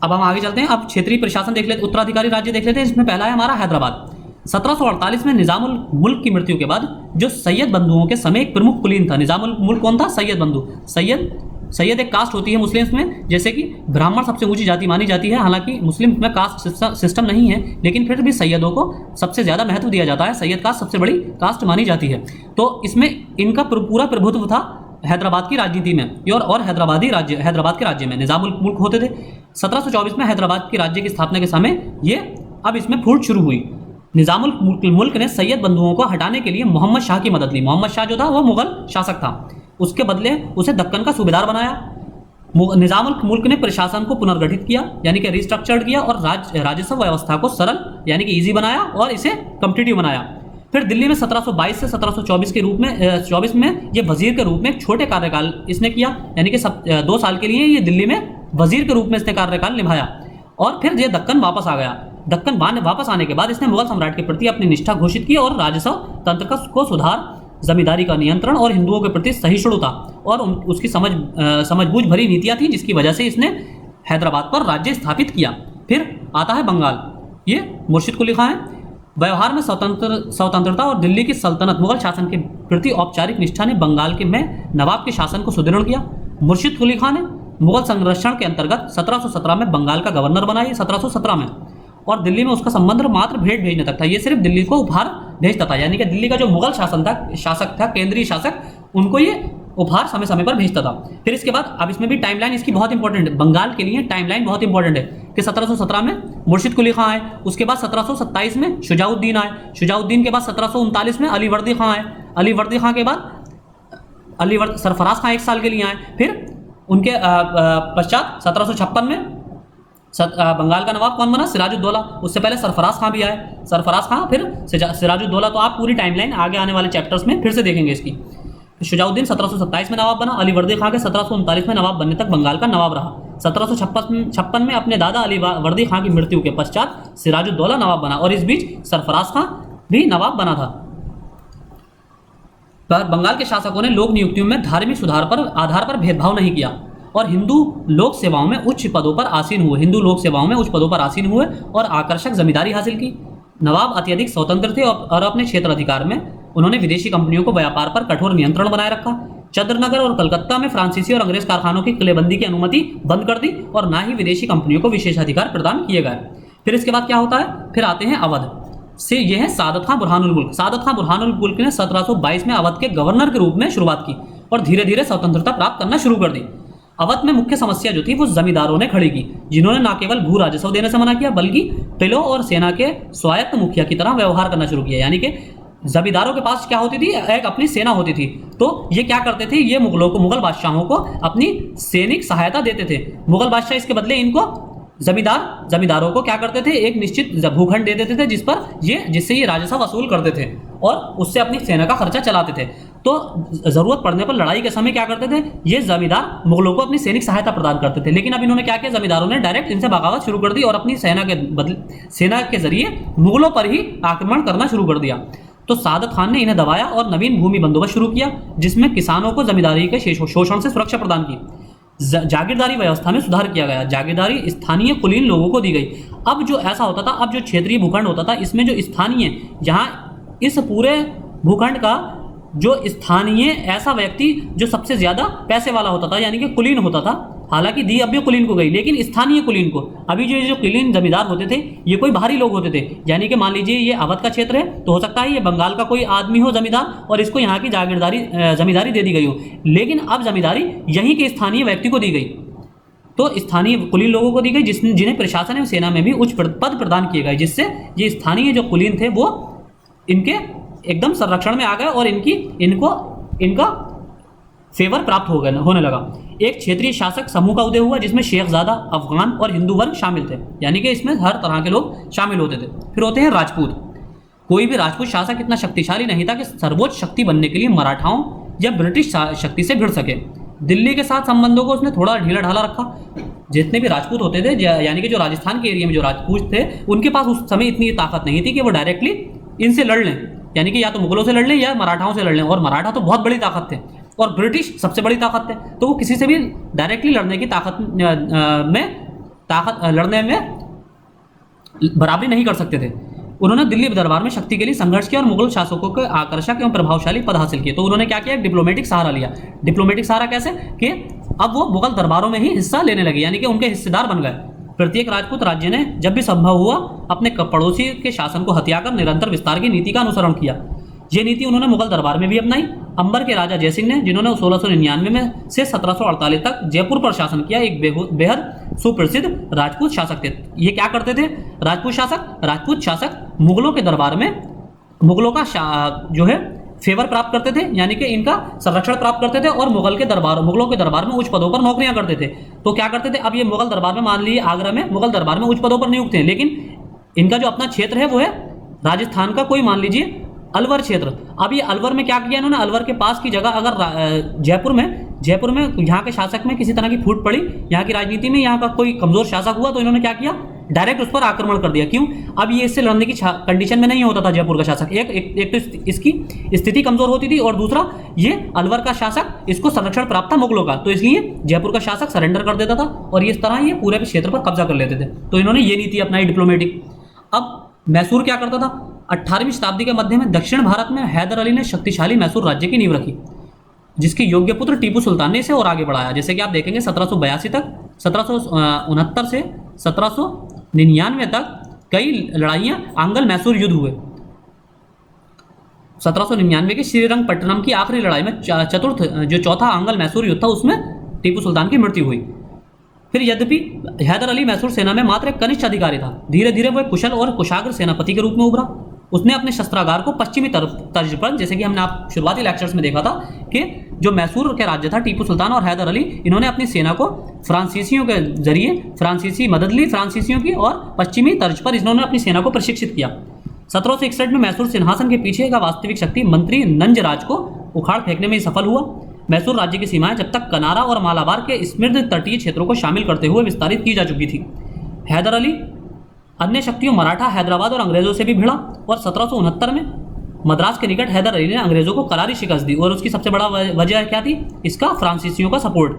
अब हम आगे चलते हैं। अब क्षेत्रीय प्रशासन देख लेते, उत्तराधिकारी राज्य देख लेते हैं। इसमें पहला है हमारा हैदराबाद। 1748 में निजामुल मुल्क की मृत्यु के बाद जो सैयद बंधुओं के समय एक प्रमुख कुलीन था। निजामुल मुल्क कौन था? सैयद बंधु। सैयद एक कास्ट होती है मुस्लिम्स में, जैसे कि ब्राह्मण सबसे ऊंची जाति मानी जाती है। हालांकि मुस्लिम में कास्ट सिस्टम नहीं है, लेकिन फिर भी सैयदों को सबसे ज़्यादा महत्व दिया जाता है। सैयद कास्ट सबसे बड़ी कास्ट मानी जाती है। तो इसमें इनका पूरा प्रभुत्व था हैदराबाद की राजनीति में और हैदराबाद के राज्य में निजामुल मुल्क होते थे। 1724 में हैदराबाद के राज्य की स्थापना के समय ये अब इसमें फूट शुरू हुई। निजामुल मुल्क ने सैयद बंधुओं को हटाने के लिए मोहम्मद शाह की मदद ली। मोहम्मद शाह जो था वो मुगल शासक था, उसके बदले उसे दक्कन का सूबेदार बनाया। निजामुल मुल्क ने प्रशासन को पुनर्गठित किया, यानी कि रिस्ट्रक्चर्ड किया, और राजस्व व्यवस्था को सरल यानी कि ईजी बनाया और इसे कॉम्पिटिटिव बनाया। फिर दिल्ली में 1722 से 1724 के रूप में 24 में ये वजीर के रूप में एक छोटे कार्यकाल इसने किया, यानी कि 2 साल के लिए ये दिल्ली में वजीर के रूप में इसने कार्यकाल निभाया। और फिर ये दक्कन वापस आ गया। दक्कन वापस आने के बाद इसने मुगल सम्राट के प्रति अपनी निष्ठा घोषित की और राजस्व तंत्र को सुधार, जमींदारी का नियंत्रण और हिंदुओं के प्रति सहिष्णुता और उसकी समझबूझ भरी नीतियां थी, जिसकी वजह से इसने हैदराबाद पर राज्य स्थापित किया। फिर आता है बंगाल। ये मुर्शिद कुली खां है। व्यवहार में स्वतंत्रता और दिल्ली की सल्तनत मुगल शासन के प्रति औपचारिक निष्ठा ने बंगाल के में नवाब के शासन को सुदृढ़ किया। मुर्शिद कुली खां ने मुगल संरक्षण के अंतर्गत 1717 में बंगाल का गवर्नर बनाया, 1717 में, और दिल्ली में उसका संबंध मात्र भेंट भेजने तक था। ये सिर्फ दिल्ली को उपहार भेजता था, यानी कि दिल्ली का जो मुगल शासक था, केंद्रीय शासक, उनको ये उपहार समय समय पर भेजता था। फिर इसके बाद अब इसमें भी टाइमलाइन इसकी बहुत इंपॉर्टेंट है, बंगाल के लिए टाइमलाइन बहुत इंपॉर्टेंट है कि 1717 में मुर्शिद कुली खां आए, उसके बाद 1727 में शुजाउद्दीन आए, शुजाउद्दीन के बाद 1739 में अलीवर्दी खां आए, अलीवर्दी खां के बाद सरफराज खां 1 साल के लिए आए। फिर उनके पश्चात 1756 में बंगाल का नवाब कौन बना? सिराजुद्दौला। उससे पहले सरफराज खां भी आए, सरफराज खां, फिर सिराजुद्दौला। तो आप पूरी टाइमलाइन आगे आने वाले चैप्टर्स में फिर से देखेंगे इसकी। शुजाउद्दीन 1727 में नवाब बना, अलीवर्दी खां के 1739 में नवाब बनने तक बंगाल का नवाब रहा। 1756 में अपने दादा अलीवर्दी खां की मृत्यु के पश्चात सिराजुद्दौला नवाब बना, और इस बीच सरफराज खां भी नवाब बना था। पर बंगाल के शासकों ने लोक नियुक्तियों में धार्मिक सुधार पर आधार पर भेदभाव नहीं किया और हिंदू लोक सेवाओं में उच्च पदों पर आसीन हुए और आकर्षक जमींदारी हासिल की। नवाब अत्यधिक स्वतंत्र थे और अपने क्षेत्र अधिकार में उन्होंने विदेशी कंपनियों को व्यापार पर कठोर नियंत्रण बनाए रखा। चंद्रनगर और कलकत्ता में फ्रांसीसी और अंग्रेज कारखानों की किलेबंदी की अनुमति बंद कर दी और ना ही विदेशी कंपनियों को विशेषाधिकार प्रदान किए गए। फिर इसके बाद क्या होता है? फिर आते हैं अवध से। यह है सादत खां बुरहानुल मुल्क। सादत खां बुरहानुल मुल्क ने 1722 में अवध के गवर्नर के रूप में शुरुआत की और धीरे धीरे स्वतंत्रता प्राप्त करना शुरू कर दी। अवध में मुख्य समस्या जो थी वो जमींदारों ने खड़ी की, जिन्होंने न केवल भू राजस्व देने से मना किया बल्कि किलों और सेना के स्वायत्त मुखिया की तरह व्यवहार करना शुरू किया। यानी कि जमींदारों के पास क्या होती थी? एक अपनी सेना होती थी। तो ये क्या करते थे? ये मुगल बादशाहों को अपनी सैनिक सहायता देते थे। मुगल बादशाह इसके बदले इनको जमींदारों को क्या करते थे? एक निश्चित भूखंड दे देते थे जिससे ये राजस्व वसूल करते थे और उससे अपनी सेना का खर्चा चलाते थे। तो जरूरत पड़ने पर लड़ाई के समय क्या करते थे? ये जमींदार मुगलों को अपनी सैनिक सहायता प्रदान करते थे। लेकिन अब इन्होंने क्या किया? जमींदारों ने डायरेक्ट इनसे बगावत शुरू कर दी और अपनी सेना के जरिए मुगलों पर ही आक्रमण करना शुरू कर दिया। तो सादत खान ने इन्हें दबाया और नवीन भूमि बंदोबस्त शुरू किया, जिसमें किसानों को जमींदारी के शोषण से सुरक्षा प्रदान की। जागीरदारी व्यवस्था में सुधार किया गया। जागीरदारी स्थानीय कुलीन लोगों को दी गई। अब जो ऐसा होता था, अब जो क्षेत्रीय भूखंड होता था, इसमें जो स्थानीय, यहाँ इस पूरे भूखंड का जो स्थानीय ऐसा व्यक्ति जो सबसे ज्यादा पैसे वाला होता था, यानी कि कुलीन होता था। हालांकि दी अब भी कुलीन को गई, लेकिन स्थानीय कुलीन को। अभी जो कुलीन जमींदार होते थे ये कोई बाहरी लोग होते थे। यानी कि मान लीजिए ये अवध का क्षेत्र है, तो हो सकता है ये बंगाल का कोई आदमी हो जमींदार और इसको यहाँ की जमींदारी दे दी गई हो, लेकिन अब जमींदारी यहीं के स्थानीय व्यक्ति को दी गई। तो स्थानीय कुलीन लोगों को दी गई, जिन्हें प्रशासन एवं सेना में भी उच्च पद प्रदान किए गए, जिससे ये स्थानीय जो कुलीन थे वो इनके एकदम संरक्षण में आ गए और इनका फेवर प्राप्त होने लगा। एक क्षेत्रीय शासक समूह का उदय हुआ जिसमें शेखजादा, अफगान और हिंदू वर्ग शामिल थे, यानी कि इसमें हर तरह के लोग शामिल होते थे। फिर होते हैं राजपूत। कोई भी राजपूत शासक इतना शक्तिशाली नहीं था कि सर्वोच्च शक्ति बनने के लिए मराठाओं या ब्रिटिश शक्ति से भिड़ सके। दिल्ली के साथ संबंधों को उसने थोड़ा ढीला ढाला रखा। जितने भी राजपूत होते थे, यानी कि जो राजस्थान के एरिया में जो राजपूत थे, उनके पास उस समय इतनी ताकत नहीं थी कि वो डायरेक्टली इनसे लड़ लें, यानी कि या तो मुगलों से लड़ लें या मराठाओं से लड़ लें। और मराठा तो बहुत बड़ी ताकत थे और ब्रिटिश सबसे बड़ी ताकत थे, तो वो किसी से भी डायरेक्टली लड़ने की लड़ने में बराबरी नहीं कर सकते थे। उन्होंने दिल्ली दरबार में शक्ति के लिए संघर्ष किया और मुगल शासकों के आकर्षक एवं प्रभावशाली पद हासिल किए। तो उन्होंने क्या किया, डिप्लोमेटिक सहारा लिया। डिप्लोमेटिक सहारा कैसे कि अब वो मुगल दरबारों में ही हिस्सा लेने लगे, यानी कि उनके हिस्सेदार बन गए। प्रत्येक राजपूत राज्य ने जब भी संभव हुआ अपने पड़ोसी के शासन को हथियाकर निरंतर विस्तार की नीति का अनुसरण किया। ये नीति उन्होंने मुगल दरबार में भी अपनाई। अंबर के राजा जयसिंह ने, जिन्होंने 1699 में से 1748 तक जयपुर पर शासन किया, एक बेहद सुप्रसिद्ध राजपूत शासक थे। ये क्या करते थे राजपूत शासक मुगलों के दरबार में मुगलों का जो है फेवर प्राप्त करते थे, यानी कि इनका संरक्षण प्राप्त करते थे और मुगलों के दरबार में उच्च पदों पर नौकरियां करते थे। तो क्या करते थे, अब ये मुगल दरबार में, मान लीजिए आगरा में मुगल दरबार में उच्च पदों पर नियुक्त हैं, लेकिन इनका जो अपना क्षेत्र है वो है राजस्थान का कोई मान लीजिए अलवर क्षेत्र। अब ये अलवर में क्या किया इन्होंने, अलवर के पास की जगह अगर जयपुर में यहाँ के शासक में किसी तरह की फूट पड़ी, यहाँ की राजनीति में यहाँ का कोई कमजोर शासक हुआ, तो इन्होंने क्या किया, डायरेक्ट उस पर आक्रमण कर दिया। क्यों, अब ये इससे लड़ने की कंडीशन में नहीं होता था जयपुर का शासक। एक तो इसकी स्थिति कमजोर होती थी और दूसरा ये अलवर का शासक, इसको संरक्षण प्राप्त था मुगलों का, तो इसलिए जयपुर का शासक सरेंडर कर देता था और इस तरह ये पूरे क्षेत्र पर कब्जा कर लेते थे। तो इन्होंने ये नीति अपनाई डिप्लोमेटिक। अब मैसूर क्या करता था, 18वीं शताब्दी के मध्य में दक्षिण भारत में हैदर अली ने शक्तिशाली मैसूर राज्य की नींव रखी, जिसके योग्य पुत्र टीपू सुल्तान ने इसे और आगे बढ़ाया। जैसे कि आप देखेंगे 1782 तक, 1769 से 1799 तक कई लड़ाइयां आंगल मैसूर युद्ध हुए। 1799 के श्रीरंगपट्टनम की आखिरी लड़ाई में चौथा आंगल मैसूर युद्ध था, उसमें टीपू सुल्तान की मृत्यु हुई। फिर यद्यपि हैदर अली मैसूर सेना में मात्र एक कनिष्ठ अधिकारी था, धीरे धीरे वह कुशल और कुशाग्र सेनापति के रूप में उभरा। उसने अपने शस्त्रागार को पश्चिमी तर्ज पर, जैसे कि हमने आप शुरुआती लेक्चर्स में देखा था कि जो मैसूर के राज्य था, टीपू सुल्तान और हैदर अली, इन्होंने अपनी सेना को फ्रांसीसियों के जरिए फ्रांसीसी मदद ली फ्रांसीसियों की, और पश्चिमी तर्ज पर इन्होंने अपनी सेना को प्रशिक्षित किया। 1761 में मैसूर सिंहासन के पीछे का वास्तविक शक्ति मंत्री नंजराज को उखाड़ फेंकने में सफल हुआ। मैसूर राज्य की सीमाएं जब तक कनारा और मालाबार के समृद्ध तटीय क्षेत्रों को शामिल करते हुए विस्तारित की जा चुकी थी। हैदर अली अन्य शक्तियों मराठा, हैदराबाद और अंग्रेजों से भी भिड़ा और 1769 में मद्रास के निकट हैदर अली ने अंग्रेजों को करारी शिकस्त दी, और उसकी सबसे बड़ा वजह क्या थी, इसका फ्रांसीसियों का सपोर्ट।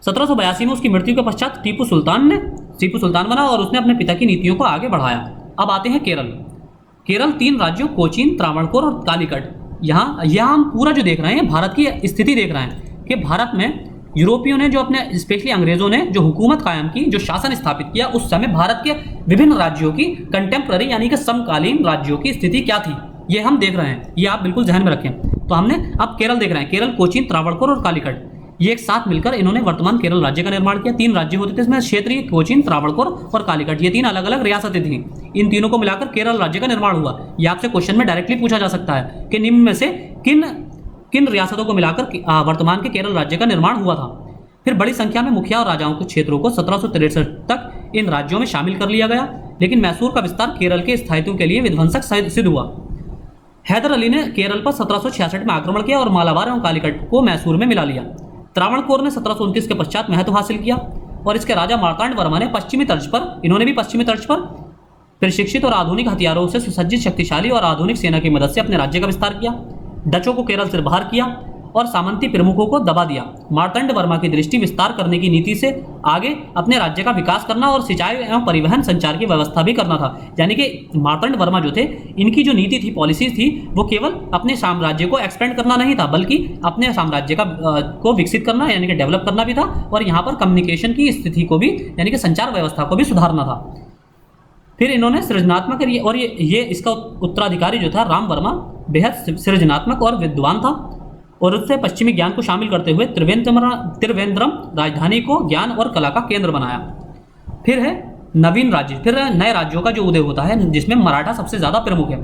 1782 में उसकी मृत्यु के पश्चात टीपू सुल्तान बना और उसने अपने पिता की नीतियों को आगे बढ़ाया। अब आते हैं केरल 3 राज्यों कोचीन, त्रावणकोर और कालीकट। यहाँ हम पूरा जो देख रहे हैं भारत की स्थिति देख रहे हैं कि भारत में यूरोपियों ने जो अपने, स्पेशली अंग्रेजों ने जो हुकूमत कायम की, जो शासन स्थापित किया, उस समय भारत के विभिन्न राज्यों की कंटेम्प्ररी यानी कि समकालीन राज्यों की स्थिति क्या थी, ये हम देख रहे हैं। ये आप बिल्कुल ध्यान में रखें। तो हमने अब केरल देख रहे हैं, केरल, कोचीन, त्रावणकोर और कालीकट, ये एक साथ मिलकर इन्होंने वर्तमान केरल राज्य का निर्माण किया। 3 राज्य होते थे इसमें, क्षेत्रीय, कोचीन, त्रावणकोर और कालीकट, ये 3 अलग अलग रियासतें थी। इन तीनों को मिलाकर केरल राज्य का निर्माण हुआ। ये आपसे क्वेश्चन में डायरेक्टली पूछा जा सकता है कि निम्न में से किन रियासतों को मिलाकर वर्तमान के केरल राज्य का निर्माण हुआ था। फिर बड़ी संख्या में मुखिया और राजाओं के क्षेत्रों को 1763 तक इन राज्यों में शामिल कर लिया गया, लेकिन मैसूर का विस्तार केरल के स्थायित्व के लिए विध्वंसक सिद्ध हुआ। हैदर अली ने केरल पर 1766 में आक्रमण किया और मालाबार एवं कालीकट को मैसूर में मिला लिया। त्रावणकोर ने 1729 के पश्चात महत्व हासिल किया और इसके राजा मार्तांड वर्मा ने पश्चिमी तर्ज पर प्रशिक्षित और आधुनिक हथियारों से सुसज्जित शक्तिशाली और आधुनिक सेना की मदद से अपने राज्य का विस्तार किया। डचों को केरल से बाहर किया और सामंती प्रमुखों को दबा दिया। मार्तंड वर्मा की दृष्टि विस्तार करने की नीति से आगे अपने राज्य का विकास करना और सिंचाई एवं परिवहन संचार की व्यवस्था भी करना था। यानी कि मार्तंड वर्मा जो थे, इनकी जो नीति थी, पॉलिसीज थी, वो केवल अपने साम्राज्य को एक्सपेंड करना नहीं था, बल्कि अपने साम्राज्य को विकसित करना यानी कि डेवलप करना भी था, और यहाँ पर कम्युनिकेशन की स्थिति को भी यानी कि संचार व्यवस्था को भी सुधारना था। फिर इन्होंने सृजनात्मक, और ये इसका उत्तराधिकारी जो था राम वर्मा, बेहद सृजनात्मक और विद्वान था और उससे पश्चिमी ज्ञान को शामिल करते हुए त्रिवेंद्रम राजधानी को ज्ञान और कला का केंद्र बनाया। फिर है नवीन राज्य, फिर नए राज्यों का जो उदय होता है, जिसमें मराठा सबसे ज़्यादा प्रमुख है।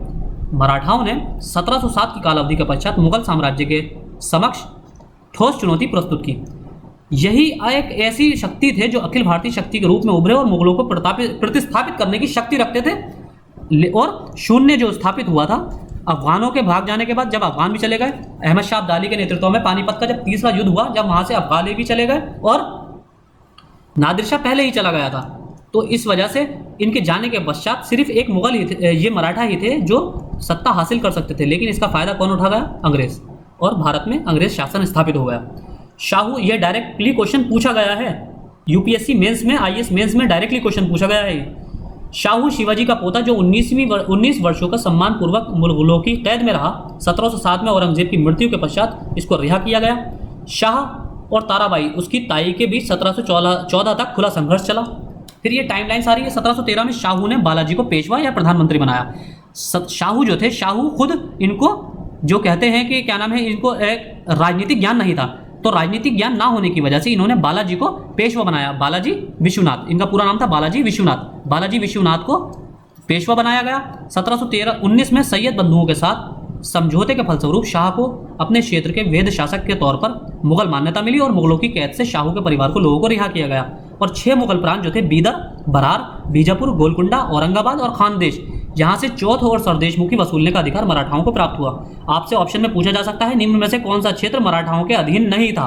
मराठाओं ने 1707 की काल अवधि के पश्चात मुगल साम्राज्य के समक्ष ठोस चुनौती प्रस्तुत की। यही एक ऐसी शक्ति थे जो अखिल भारतीय शक्ति के रूप में उभरे और मुगलों को प्रतिस्थापित करने की शक्ति रखते थे। और शून्य जो स्थापित हुआ था अफगानों के भाग जाने के बाद, जब अफगान भी चले गए, अहमद शाह अब्दाली के नेतृत्व में पानीपत का जब तीसरा युद्ध हुआ, जब वहां से अफगान भी चले गए और नादिर शाह पहले ही चला गया था, तो इस वजह से इनके जाने के पश्चात सिर्फ एक मुगल ही थे, ये मराठा ही थे जो सत्ता हासिल कर सकते थे। लेकिन इसका फायदा कौन उठा गया? अंग्रेज, और भारत में अंग्रेज शासन स्थापित हो गया। शाहू, ये डायरेक्टली क्वेश्चन पूछा गया है यूपीएससी मेंस में, आईएएस मेंस में डायरेक्टली क्वेश्चन पूछा गया है। शाहू शिवाजी का पोता जो 19 वर्षों का सम्मानपूर्वक मुगलों की कैद में रहा, 1707 में औरंगजेब की मृत्यु के पश्चात इसको रिहा किया गया। शाह और ताराबाई उसकी ताई के बीच 1714 तक खुला संघर्ष चला। फिर ये टाइमलाइन सारी है। 1713 में शाहू ने बालाजी को पेशवा या प्रधानमंत्री बनाया। शाहू जो थे, शाहू खुद इनको जो कहते हैं कि क्या नाम है, इनको एक राजनीतिक ज्ञान नहीं था, तो राजनीतिक ज्ञान ना होने की वजह से इन्होंने बालाजी को पेशवा बनाया। बालाजी विश्वनाथ, इनका पूरा नाम था बालाजी विश्वनाथ। बालाजी विश्वनाथ को पेशवा बनाया गया। 1719 में सैयद बंधुओं के साथ समझौते के फलस्वरूप शाह को अपने क्षेत्र के वेद शासक के तौर पर मुगल मान्यता मिली और मुगलों की कैद से शाहू के परिवार को लोगों को रिहा किया गया। और 6 मुगल प्रांत जो थे, बीदर, बरार, बीजापुर, गोलकुंडा, औरंगाबाद और खानदेश, यहाँ से चौथ और सरदेशमुखी वसूलने का अधिकार मराठाओं को प्राप्त हुआ। आपसे ऑप्शन में पूछा जा सकता है निम्न में से कौन सा क्षेत्र मराठाओं के अधीन नहीं था,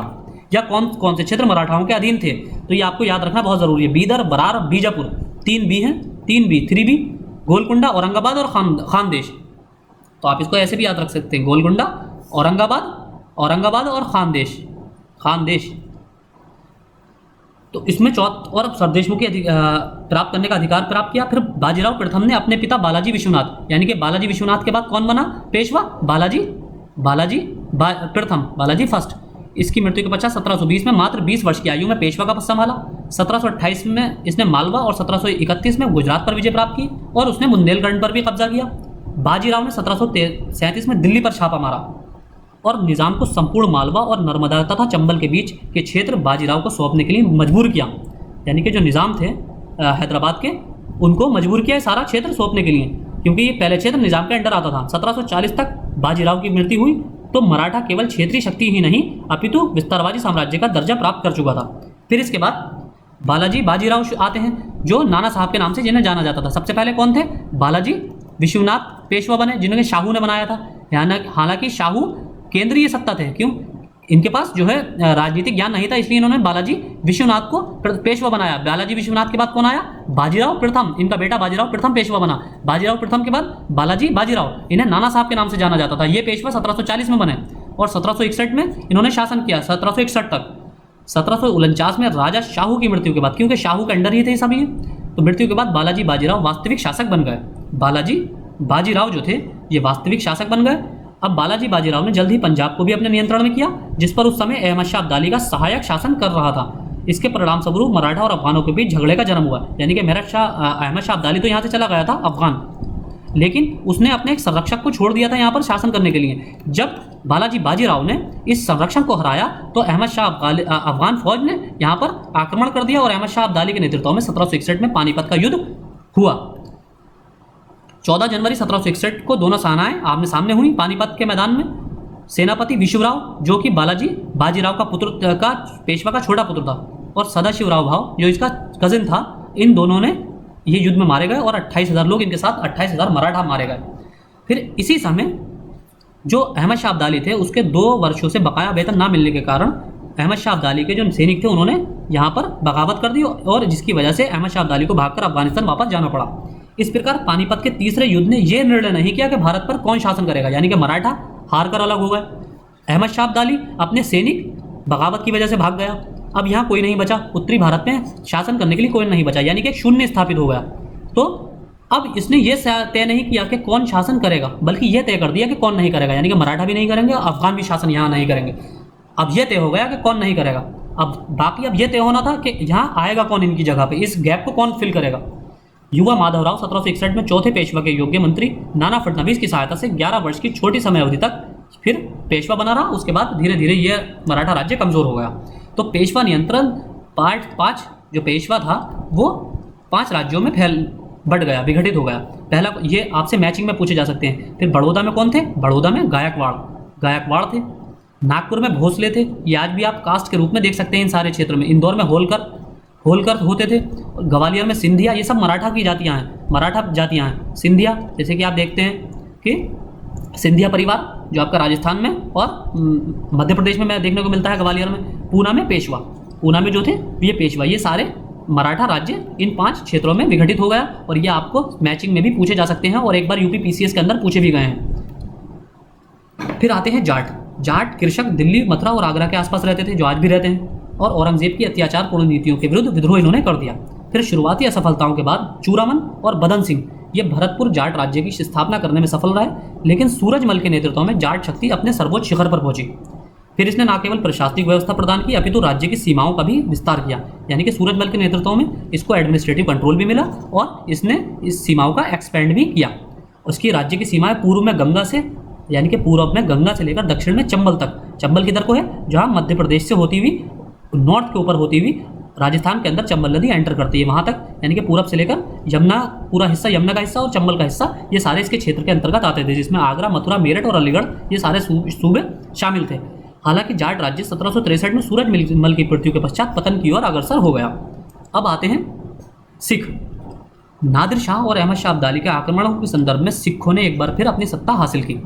या कौन से क्षेत्र मराठाओं के अधीन थे? तो ये आपको याद रखना बहुत जरूरी है। बीदर, बरार, बीजापुर, 3 बी हैं, 3 बी, 3 बी, गोलकुंडा, औरंगाबाद और खानदेश। तो आप इसको ऐसे भी याद रख सकते हैं, गोलकुंडा, औरंगाबाद और खानदेश। तो इसमें चौथ और सरदेशमुखी प्राप्त करने का अधिकार प्राप्त किया। फिर बाजीराव प्रथम ने अपने पिता बालाजी विश्वनाथ, यानी कि बालाजी विश्वनाथ के बाद कौन बना पेशवा? बालाजी फर्स्ट। इसकी मृत्यु के पश्चात 1720 में मात्र 20 वर्ष की आयु में पेशवा का पद संभाला। 1728 में इसने मालवा और 1731 में गुजरात पर विजय प्राप्त की और उसने बुंदेलखंड पर भी कब्जा किया। बाजीराव ने 1737 में दिल्ली पर छापा मारा और निजाम को संपूर्ण मालवा और नर्मदा तथा चंबल के बीच के क्षेत्र बाजीराव को सौंपने के लिए मजबूर किया। यानी कि जो निजाम थे हैदराबाद के, उनको मजबूर किया सारा क्षेत्र सौंपने के लिए, क्योंकि ये पहले क्षेत्र निजाम के अंडर आता था। 1740 तक बाजीराव की मृत्यु हुई तो मराठा केवल क्षेत्रीय शक्ति ही नहीं अपितु विस्तारवादी साम्राज्य का दर्जा प्राप्त कर चुका था। फिर इसके बाद बाजीराव आते हैं जो नाना साहब के नाम से जिन्हें जाना जाता था। सबसे पहले कौन थे? बालाजी विश्वनाथ पेशवा बने, जिन्हें शाहू ने बनाया था। हालांकि शाहू केंद्रीय सत्ता थे, क्यों? इनके पास जो है राजनीतिक ज्ञान नहीं था, इसलिए इन्होंने बालाजी विश्वनाथ को पेशवा बनाया। बालाजी विश्वनाथ के बाद कौन आया? बाजीराव प्रथम, इनका बेटा बाजीराव प्रथम पेशवा बना। बाजीराव प्रथम के बाद बाजीराव, इन्हें नाना साहब के नाम से जाना जाता था। ये पेशवा 1740 में बने और 1761 में इन्होंने शासन किया, 1761 तक। 1749 में राजा शाहू की मृत्यु के बाद, क्योंकि शाहू के अंडर ही थे सभी, तो मृत्यु के बाद बालाजी बाजीराव वास्तविक शासक बन गए। बालाजी बाजीराव जो थे ये वास्तविक शासक बन गए। अब बालाजी बाजीराव ने जल्द ही पंजाब को भी अपने नियंत्रण में किया, जिस पर उस समय अहमद शाह अब्दाली का सहायक शासन कर रहा था। इसके परिणाम स्वरूप मराठा और अफगानों के बीच झगड़े का जन्म हुआ। यानी कि अहमद शाह अब्दाली तो यहाँ से चला गया था अफगान, लेकिन उसने अपने एक संरक्षक को छोड़ दिया था यहाँ पर शासन करने के लिए। जब बालाजी बाजीराव ने इस संरक्षक को हराया तो अहमद शाह अफगान फौज ने यहाँ पर आक्रमण कर दिया और अहमद शाह अब्दाली के नेतृत्व में 1761 में पानीपत का युद्ध हुआ। 14 जनवरी 1761 को दोनों सेनाएं आमने सामने हुई पानीपत के मैदान में। सेनापति विशुवराव जो कि बालाजी बाजीराव का पुत्र का पेशवा का छोटा पुत्र था, और सदाशिवराव भाव जो इसका कजिन था, इन दोनों ने ये युद्ध में मारे गए और 28,000 लोग, इनके साथ 28,000 मराठा मारे गए। फिर इसी समय जो अहमद शाह अब्दाली थे उसके 2 वर्षों से बकाया वेतन ना मिलने के कारण अहमद शाह अब्दाली के जो सैनिक थे उन्होंने यहाँ पर बगावत कर दी और जिसकी वजह से अहमद शाह अब्दाली को भागकर अफगानिस्तान वापस जाना पड़ा। इस प्रकार पानीपत के तीसरे युद्ध ने यह निर्णय नहीं किया कि भारत पर कौन शासन करेगा, यानी कि मराठा हार कर अलग हो गए। अहमद शाह अब्दाली अपने सैनिक बगावत की वजह से भाग गया। अब यहाँ कोई नहीं बचा, उत्तरी भारत में शासन करने के लिए कोई नहीं बचा, यानी कि शून्य स्थापित हो गया। तो अब इसने ये तय नहीं किया कि कौन शासन करेगा, बल्कि यह तय कर दिया कि कौन नहीं करेगा, यानी कि मराठा भी नहीं करेंगे, अफगान भी शासन यहाँ नहीं करेंगे। अब यह तय हो गया कि कौन नहीं करेगा। अब बाकी अब यह तय होना था कि यहाँ आएगा कौन इनकी जगह पे, इस गैप को कौन फिल करेगा। युवा माधवराव 1761 में चौथे पेशवा के योग्य मंत्री नाना फडणवीस की सहायता से 11 वर्ष की छोटी समय अवधि तक फिर पेशवा बना रहा। उसके बाद धीरे धीरे यह मराठा राज्य कमजोर हो गया। तो पेशवा नियंत्रण पार्ट 5 जो पेशवा था वो 5 राज्यों में बढ़ गया, विघटित हो गया। पहला ये आपसे मैचिंग में पूछे जा सकते हैं। फिर बड़ौदा में कौन थे? बड़ौदा में गायकवाड़ थे। नागपुर में भोसले थे, ये आज भी आप कास्ट के रूप में देख सकते हैं इन सारे क्षेत्रों में। इंदौर में होलकर होलकर होते थे। ग्वालियर में सिंधिया, ये सब मराठा की जातियाँ हैं, मराठा जातियाँ हैं। सिंधिया जैसे कि आप देखते हैं कि सिंधिया परिवार जो आपका राजस्थान में और मध्य प्रदेश में देखने को मिलता है, ग्वालियर में। पूना में पेशवा, पूना में जो थे ये पेशवा, ये सारे मराठा राज्य इन 5 क्षेत्रों में विघटित हो गया। और ये आपको मैचिंग में भी पूछे जा सकते हैं और एक बार यूपी पीसीएस के अंदर पूछे भी गए हैं। फिर आते हैं जाट। जाट कृषक दिल्ली, मथुरा और आगरा के आसपास रहते थे, जो आज भी रहते हैं, और औरंगजेब की अत्याचारपूर्ण नीतियों के विरुद्ध विद्रोह इन्होंने कर दिया। फिर शुरुआती असफलताओं के बाद चूरामन और बदन सिंह ये भरतपुर जाट राज्य की स्थापना करने में सफल रहे, लेकिन सूरजमल के नेतृत्व में जाट शक्ति अपने सर्वोच्च शिखर पर पहुंची। फिर इसने न केवल प्रशासनिक व्यवस्था प्रदान की, अपितु राज्य की सीमाओं का भी विस्तार किया। यानी कि सूरजमल के नेतृत्व में इसको एडमिनिस्ट्रेटिव कंट्रोल भी मिला और इसने इस सीमाओं का एक्सपेंड भी किया। उसकी राज्य की सीमाएं पूर्व में गंगा से, यानी कि पूर्व में गंगा से लेकर दक्षिण में चंबल तक। चंबल किधर को है? जहाँ मध्य प्रदेश से होती हुई नॉर्थ के ऊपर होती हुई राजस्थान के अंदर चंबल नदी एंटर करती है वहाँ तक, यानी कि पूरब से लेकर यमुना, पूरा हिस्सा यमुना का हिस्सा और चंबल का हिस्सा, ये सारे इसके क्षेत्र के अंतर्गत आते थे, जिसमें आगरा, मथुरा, मेरठ और अलीगढ़ ये सारे सूबे शामिल थे। हालांकि जाट राज्य 1763 में सूरजमल की मृत्यु के पश्चात पतन की ओर अग्रसर हो गया। अब आते हैं सिख। नादिर शाह और अहमद शाह अब्दाली के आक्रमणों के संदर्भ में सिखों ने एक बार फिर अपनी सत्ता हासिल की।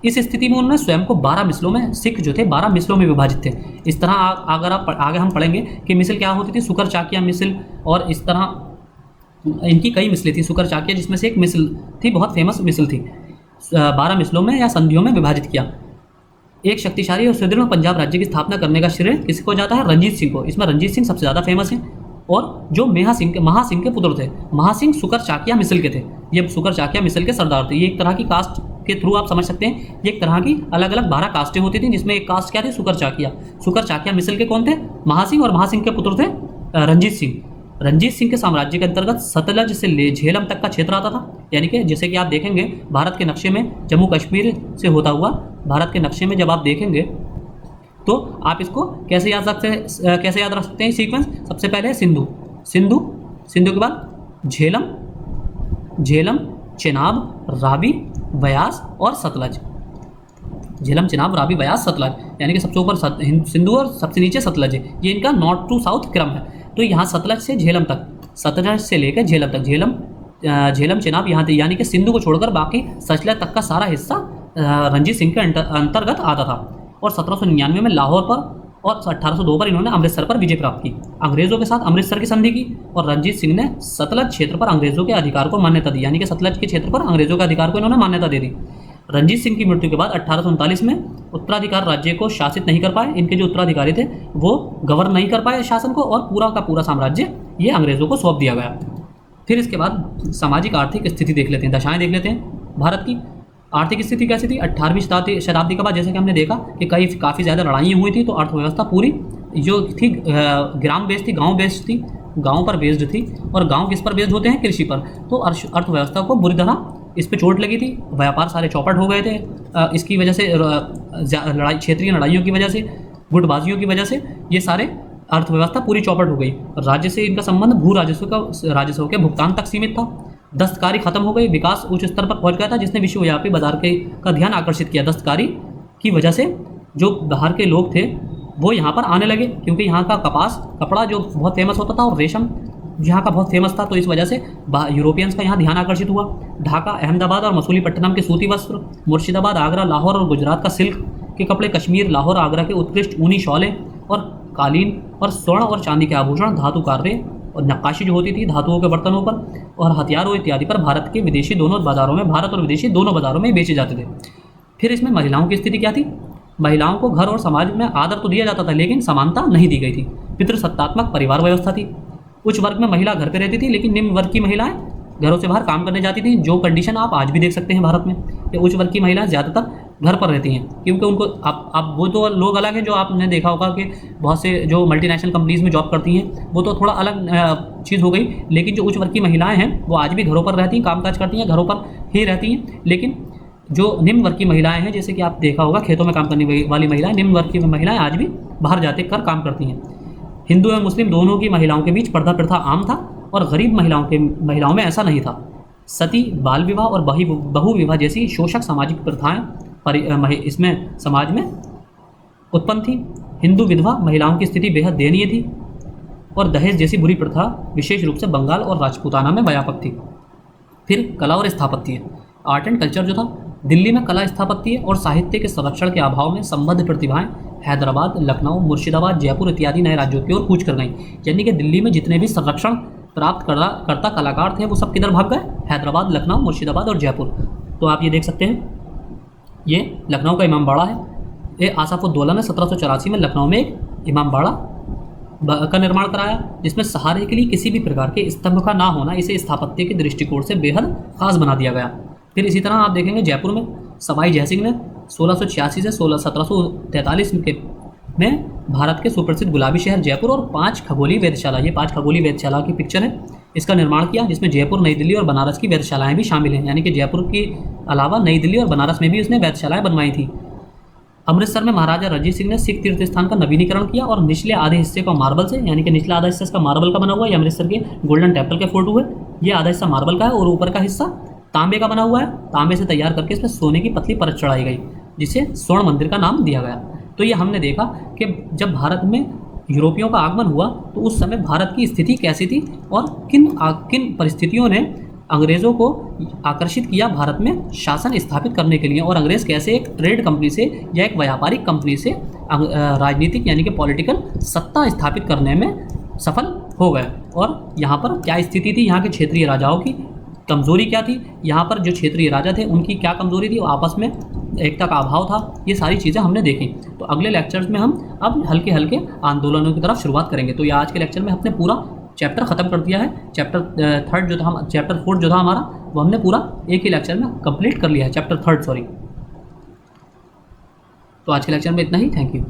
इस स्थिति में उन्होंने स्वयं को 12 मिसलों में, सिख जो थे 12 मिसलों में विभाजित थे। इस तरह अगर आप आगे हम पढ़ेंगे कि मिसल क्या होती थी, सुकर चाकिया मिसल, और इस तरह इनकी कई मिसलें थी। सुकर चाकिया जिसमें से एक मिसल थी, बहुत फेमस मिसल थी। 12 मिसलों में या संधियों में विभाजित किया। एक शक्तिशाली और सुदृढ़ पंजाब राज्य की स्थापना करने का श्रेय किसको जाता है? रंजीत सिंह को। इसमें रंजीत सिंह सबसे ज़्यादा फेमस हैं, और जो महासिंह के पुत्र थे। महासिंह सुकर चाकिया मिसल के थे, ये सुकर चाकिया मिसल के सरदार थे। ये एक तरह की कास्ट के थ्रू आप समझ सकते हैं, ये एक तरह की अलग अलग 12 कास्टें होती थी, जिसमें एक कास्ट क्या थे? सुकर चाकिया। सुकर चाकिया मिसल के कौन थे? महासिंह, और महासिंह के पुत्र थे रंजीत सिंह। रंजीत सिंह के साम्राज्य के अंतर्गत सतलज से ले झेलम तक का क्षेत्र आता था। यानी कि जैसे कि आप देखेंगे भारत के नक्शे में, जम्मू कश्मीर से होता हुआ भारत के नक्शे में जब आप देखेंगे तो आप इसको कैसे याद रख सकते हैं सीक्वेंस? सबसे पहले सिंधु, सिंधु सिंधु के बाद झेलम, झेलम, चेनाब, रावी, व्यास और सतलज। झेलम, चेनाब, रावी, व्यास, सतलज, यानी कि सबसे ऊपर सिंधु और सबसे नीचे सतलज है। ये इनका नॉर्थ टू साउथ क्रम है। तो यहाँ सतलज से झेलम तक, सतलज से लेकर झेलम तक, झेलम, चेनाब यहाँ, यानी कि सिंधु को छोड़कर बाकी सतलज तक का सारा हिस्सा रंजीत सिंह के अंतर्गत आता था। और 1799 में लाहौर पर और 1802 पर इन्होंने अमृतसर पर विजय प्राप्त की। अंग्रेजों के साथ अमृतसर की संधि की, और रंजीत सिंह ने सतलज क्षेत्र पर अंग्रेजों के अधिकार को मान्यता दी। यानी कि सतलज के क्षेत्र पर अंग्रेजों के अधिकार को इन्होंने मान्यता दे दी। रंजीत सिंह की मृत्यु के बाद 1839 में उत्तराधिकार राज्य को शासित नहीं कर पाए। इनके जो उत्तराधिकारी थे वो गवर्न नहीं कर पाए शासन को, और पूरा का पूरा साम्राज्य ये अंग्रेजों को सौंप दिया गया। फिर इसके बाद सामाजिक आर्थिक स्थिति देख लेते हैं, दशाएं देख लेते हैं। भारत की आर्थिक स्थिति कैसी थी? 18वीं शताब्दी के बाद जैसे कि हमने देखा कि काफ़ी ज़्यादा लड़ाइयाँ हुई थी, तो अर्थव्यवस्था पूरी जो थी ग्राम बेस्ड थी, गांव बेस्ड थी, गांव पर बेस्ड थी। और गांव किस पर बेस्ड होते हैं? कृषि पर। तो अर्थव्यवस्था को बुरी तरह इस पे चोट लगी थी। व्यापार सारे चौपट हो गए थे इसकी वजह से, क्षेत्रीय लड़ाइयों की वजह से, गुटबाजियों की वजह से ये सारे अर्थव्यवस्था पूरी चौपट हो गई। राज्य से इनका संबंध भू राजस्व के भुगतान तक सीमित था। दस्तकारी खत्म हो गई, विकास उच्च स्तर पर पहुंच गया था, जिसने विश्वव्यापी बाजार का ध्यान आकर्षित किया। दस्तकारी की वजह से जो बाहर के लोग थे वो यहाँ पर आने लगे, क्योंकि यहाँ का कपड़ा जो बहुत फेमस होता था, और रेशम यहाँ का बहुत फेमस था, तो इस वजह से यूरोपियंस का यहाँ ध्यान आकर्षित हुआ। ढाका, अहमदाबाद और मसूलीपट्टनम के सूती वस्त्र, मुर्शिदाबाद, आगरा, लाहौर और गुजरात का सिल्क के कपड़े, कश्मीर, लाहौर, आगरा के उत्कृष्ट ऊनी शॉलें और कालीन और स्वर्ण और चांदी के आभूषण, धातु कार्य और नक्काशी जो होती थी धातुओं के बर्तनों पर, और हथियारों इत्यादि पर भारत और विदेशी दोनों बाज़ारों में बेचे जाते थे। फिर इसमें महिलाओं की स्थिति क्या थी? महिलाओं को घर और समाज में आदर तो दिया जाता था, लेकिन समानता नहीं दी गई थी। पितृसत्तात्मक परिवार व्यवस्था थी। उच्च वर्ग में महिला घर पर रहती थी, लेकिन निम्न वर्ग की महिलाएं घरों से बाहर काम करने जाती थी। जो कंडीशन आप आज भी देख सकते हैं भारत में, कि उच्च वर्ग की महिलाएं ज़्यादातर घर पर रहती हैं, क्योंकि उनको आप वो तो लोग अलग हैं, जो आपने देखा होगा कि बहुत से जो मल्टीनेशनल कंपनीज़ में जॉब करती हैं, वो तो थोड़ा अलग चीज़ हो गई। लेकिन जो उच्च वर्ग की महिलाएं हैं वो आज भी घरों पर रहती हैं, कामकाज करती हैं, घरों पर ही रहती हैं। लेकिन जो निम्न वर्ग की महिलाएं हैं, जैसे कि आप देखा होगा खेतों में काम करने वाली महिलाएं, निम्न वर्ग की महिलाएं आज भी बाहर जाते कर काम करती हैं। हिंदू एवं मुस्लिम दोनों की महिलाओं के बीच पर्दा प्रथा आम था, और गरीब महिलाओं में ऐसा नहीं था। सती, बाल विवाह और बहु विवाह जैसी शोषक सामाजिक प्रथाएं इसमें समाज में उत्पन्न थी। हिंदू विधवा महिलाओं की स्थिति बेहद दयनीय थी और दहेज जैसी बुरी प्रथा विशेष रूप से बंगाल और राजपूताना में व्यापक थी। फिर कला और स्थापत्य, आर्ट एंड कल्चर जो था, दिल्ली में कला स्थापत्य और साहित्य के संरक्षण के अभाव में संबद्ध प्रतिभाएं हैदराबाद, लखनऊ, मुर्शिदाबाद, जयपुर इत्यादि नए राज्यों की ओर कूच कर गईं। यानी कि दिल्ली में जितने भी संरक्षण प्राप्त करता कलाकार थे वो सब किधर भाग गए? हैदराबाद, लखनऊ, मुर्शिदाबाद और जयपुर। तो आप ये देख सकते हैं, ये लखनऊ का इमामबाड़ा है। ये आसाफुद्दौला ने 1784 में लखनऊ में एक इमामबाड़ा का निर्माण कराया, जिसमें सहारे के लिए किसी भी प्रकार के स्तंभ का ना होना इसे स्थापत्य के दृष्टिकोण से बेहद खास बना दिया गया। फिर इसी तरह आप देखेंगे जयपुर में सवाई जयसिंह ने 1686 से 1743 में भारत के सुप्रसिद्ध गुलाबी शहर जयपुर और 5 खगोलीय वेधशाला, ये 5 खगोलीय वेधशाला की पिक्चर है, इसका निर्माण किया, जिसमें जयपुर, नई दिल्ली और बनारस की वेधशालाएं भी शामिल हैं। यानी कि जयपुर के अलावा नई दिल्ली और बनारस में भी उसने वेधशालाएं बनवाई थी। अमृतसर में महाराजा रणजीत सिंह ने सिख तीर्थ स्थान का नवीनीकरण किया और निचले आधे हिस्से को मार्बल से, यानी कि निचला आधा हिस्सा इसका मार्बल का बना हुआ है, ये अमृतसर के गोल्डन टेम्पल के फोटो है, ये आधा हिस्सा मार्बल का है और ऊपर का हिस्सा तांबे का बना हुआ है। तांबे से तैयार करके इसमें सोने की पतली परत चढ़ाई गई, जिसे स्वर्ण मंदिर का नाम दिया गया। तो ये हमने देखा कि जब भारत में यूरोपियों का आगमन हुआ तो उस समय भारत की स्थिति कैसी थी और किन परिस्थितियों ने अंग्रेज़ों को आकर्षित किया भारत में शासन स्थापित करने के लिए, और अंग्रेज़ कैसे एक ट्रेड कंपनी से या एक व्यापारिक कंपनी से राजनीतिक यानी कि पॉलिटिकल सत्ता स्थापित करने में सफल हो गए। और यहाँ पर क्या स्थिति थी, यहाँ के क्षेत्रीय राजाओं की कमज़ोरी क्या थी, यहाँ पर जो क्षेत्रीय राजा थे उनकी क्या कमज़ोरी थी, आपस में एकता का अभाव था, ये सारी चीज़ें हमने देखी। तो अगले लेक्चर्स में हम अब हल्के हल्के आंदोलनों की तरफ शुरुआत करेंगे। तो ये आज के लेक्चर में हमने पूरा चैप्टर ख़त्म कर दिया है। चैप्टर 4 जो था हमारा, वो हमने पूरा एक ही लेक्चर में कंप्लीट कर लिया है, चैप्टर 3 सॉरी। तो आज के लेक्चर में इतना ही, थैंक यू।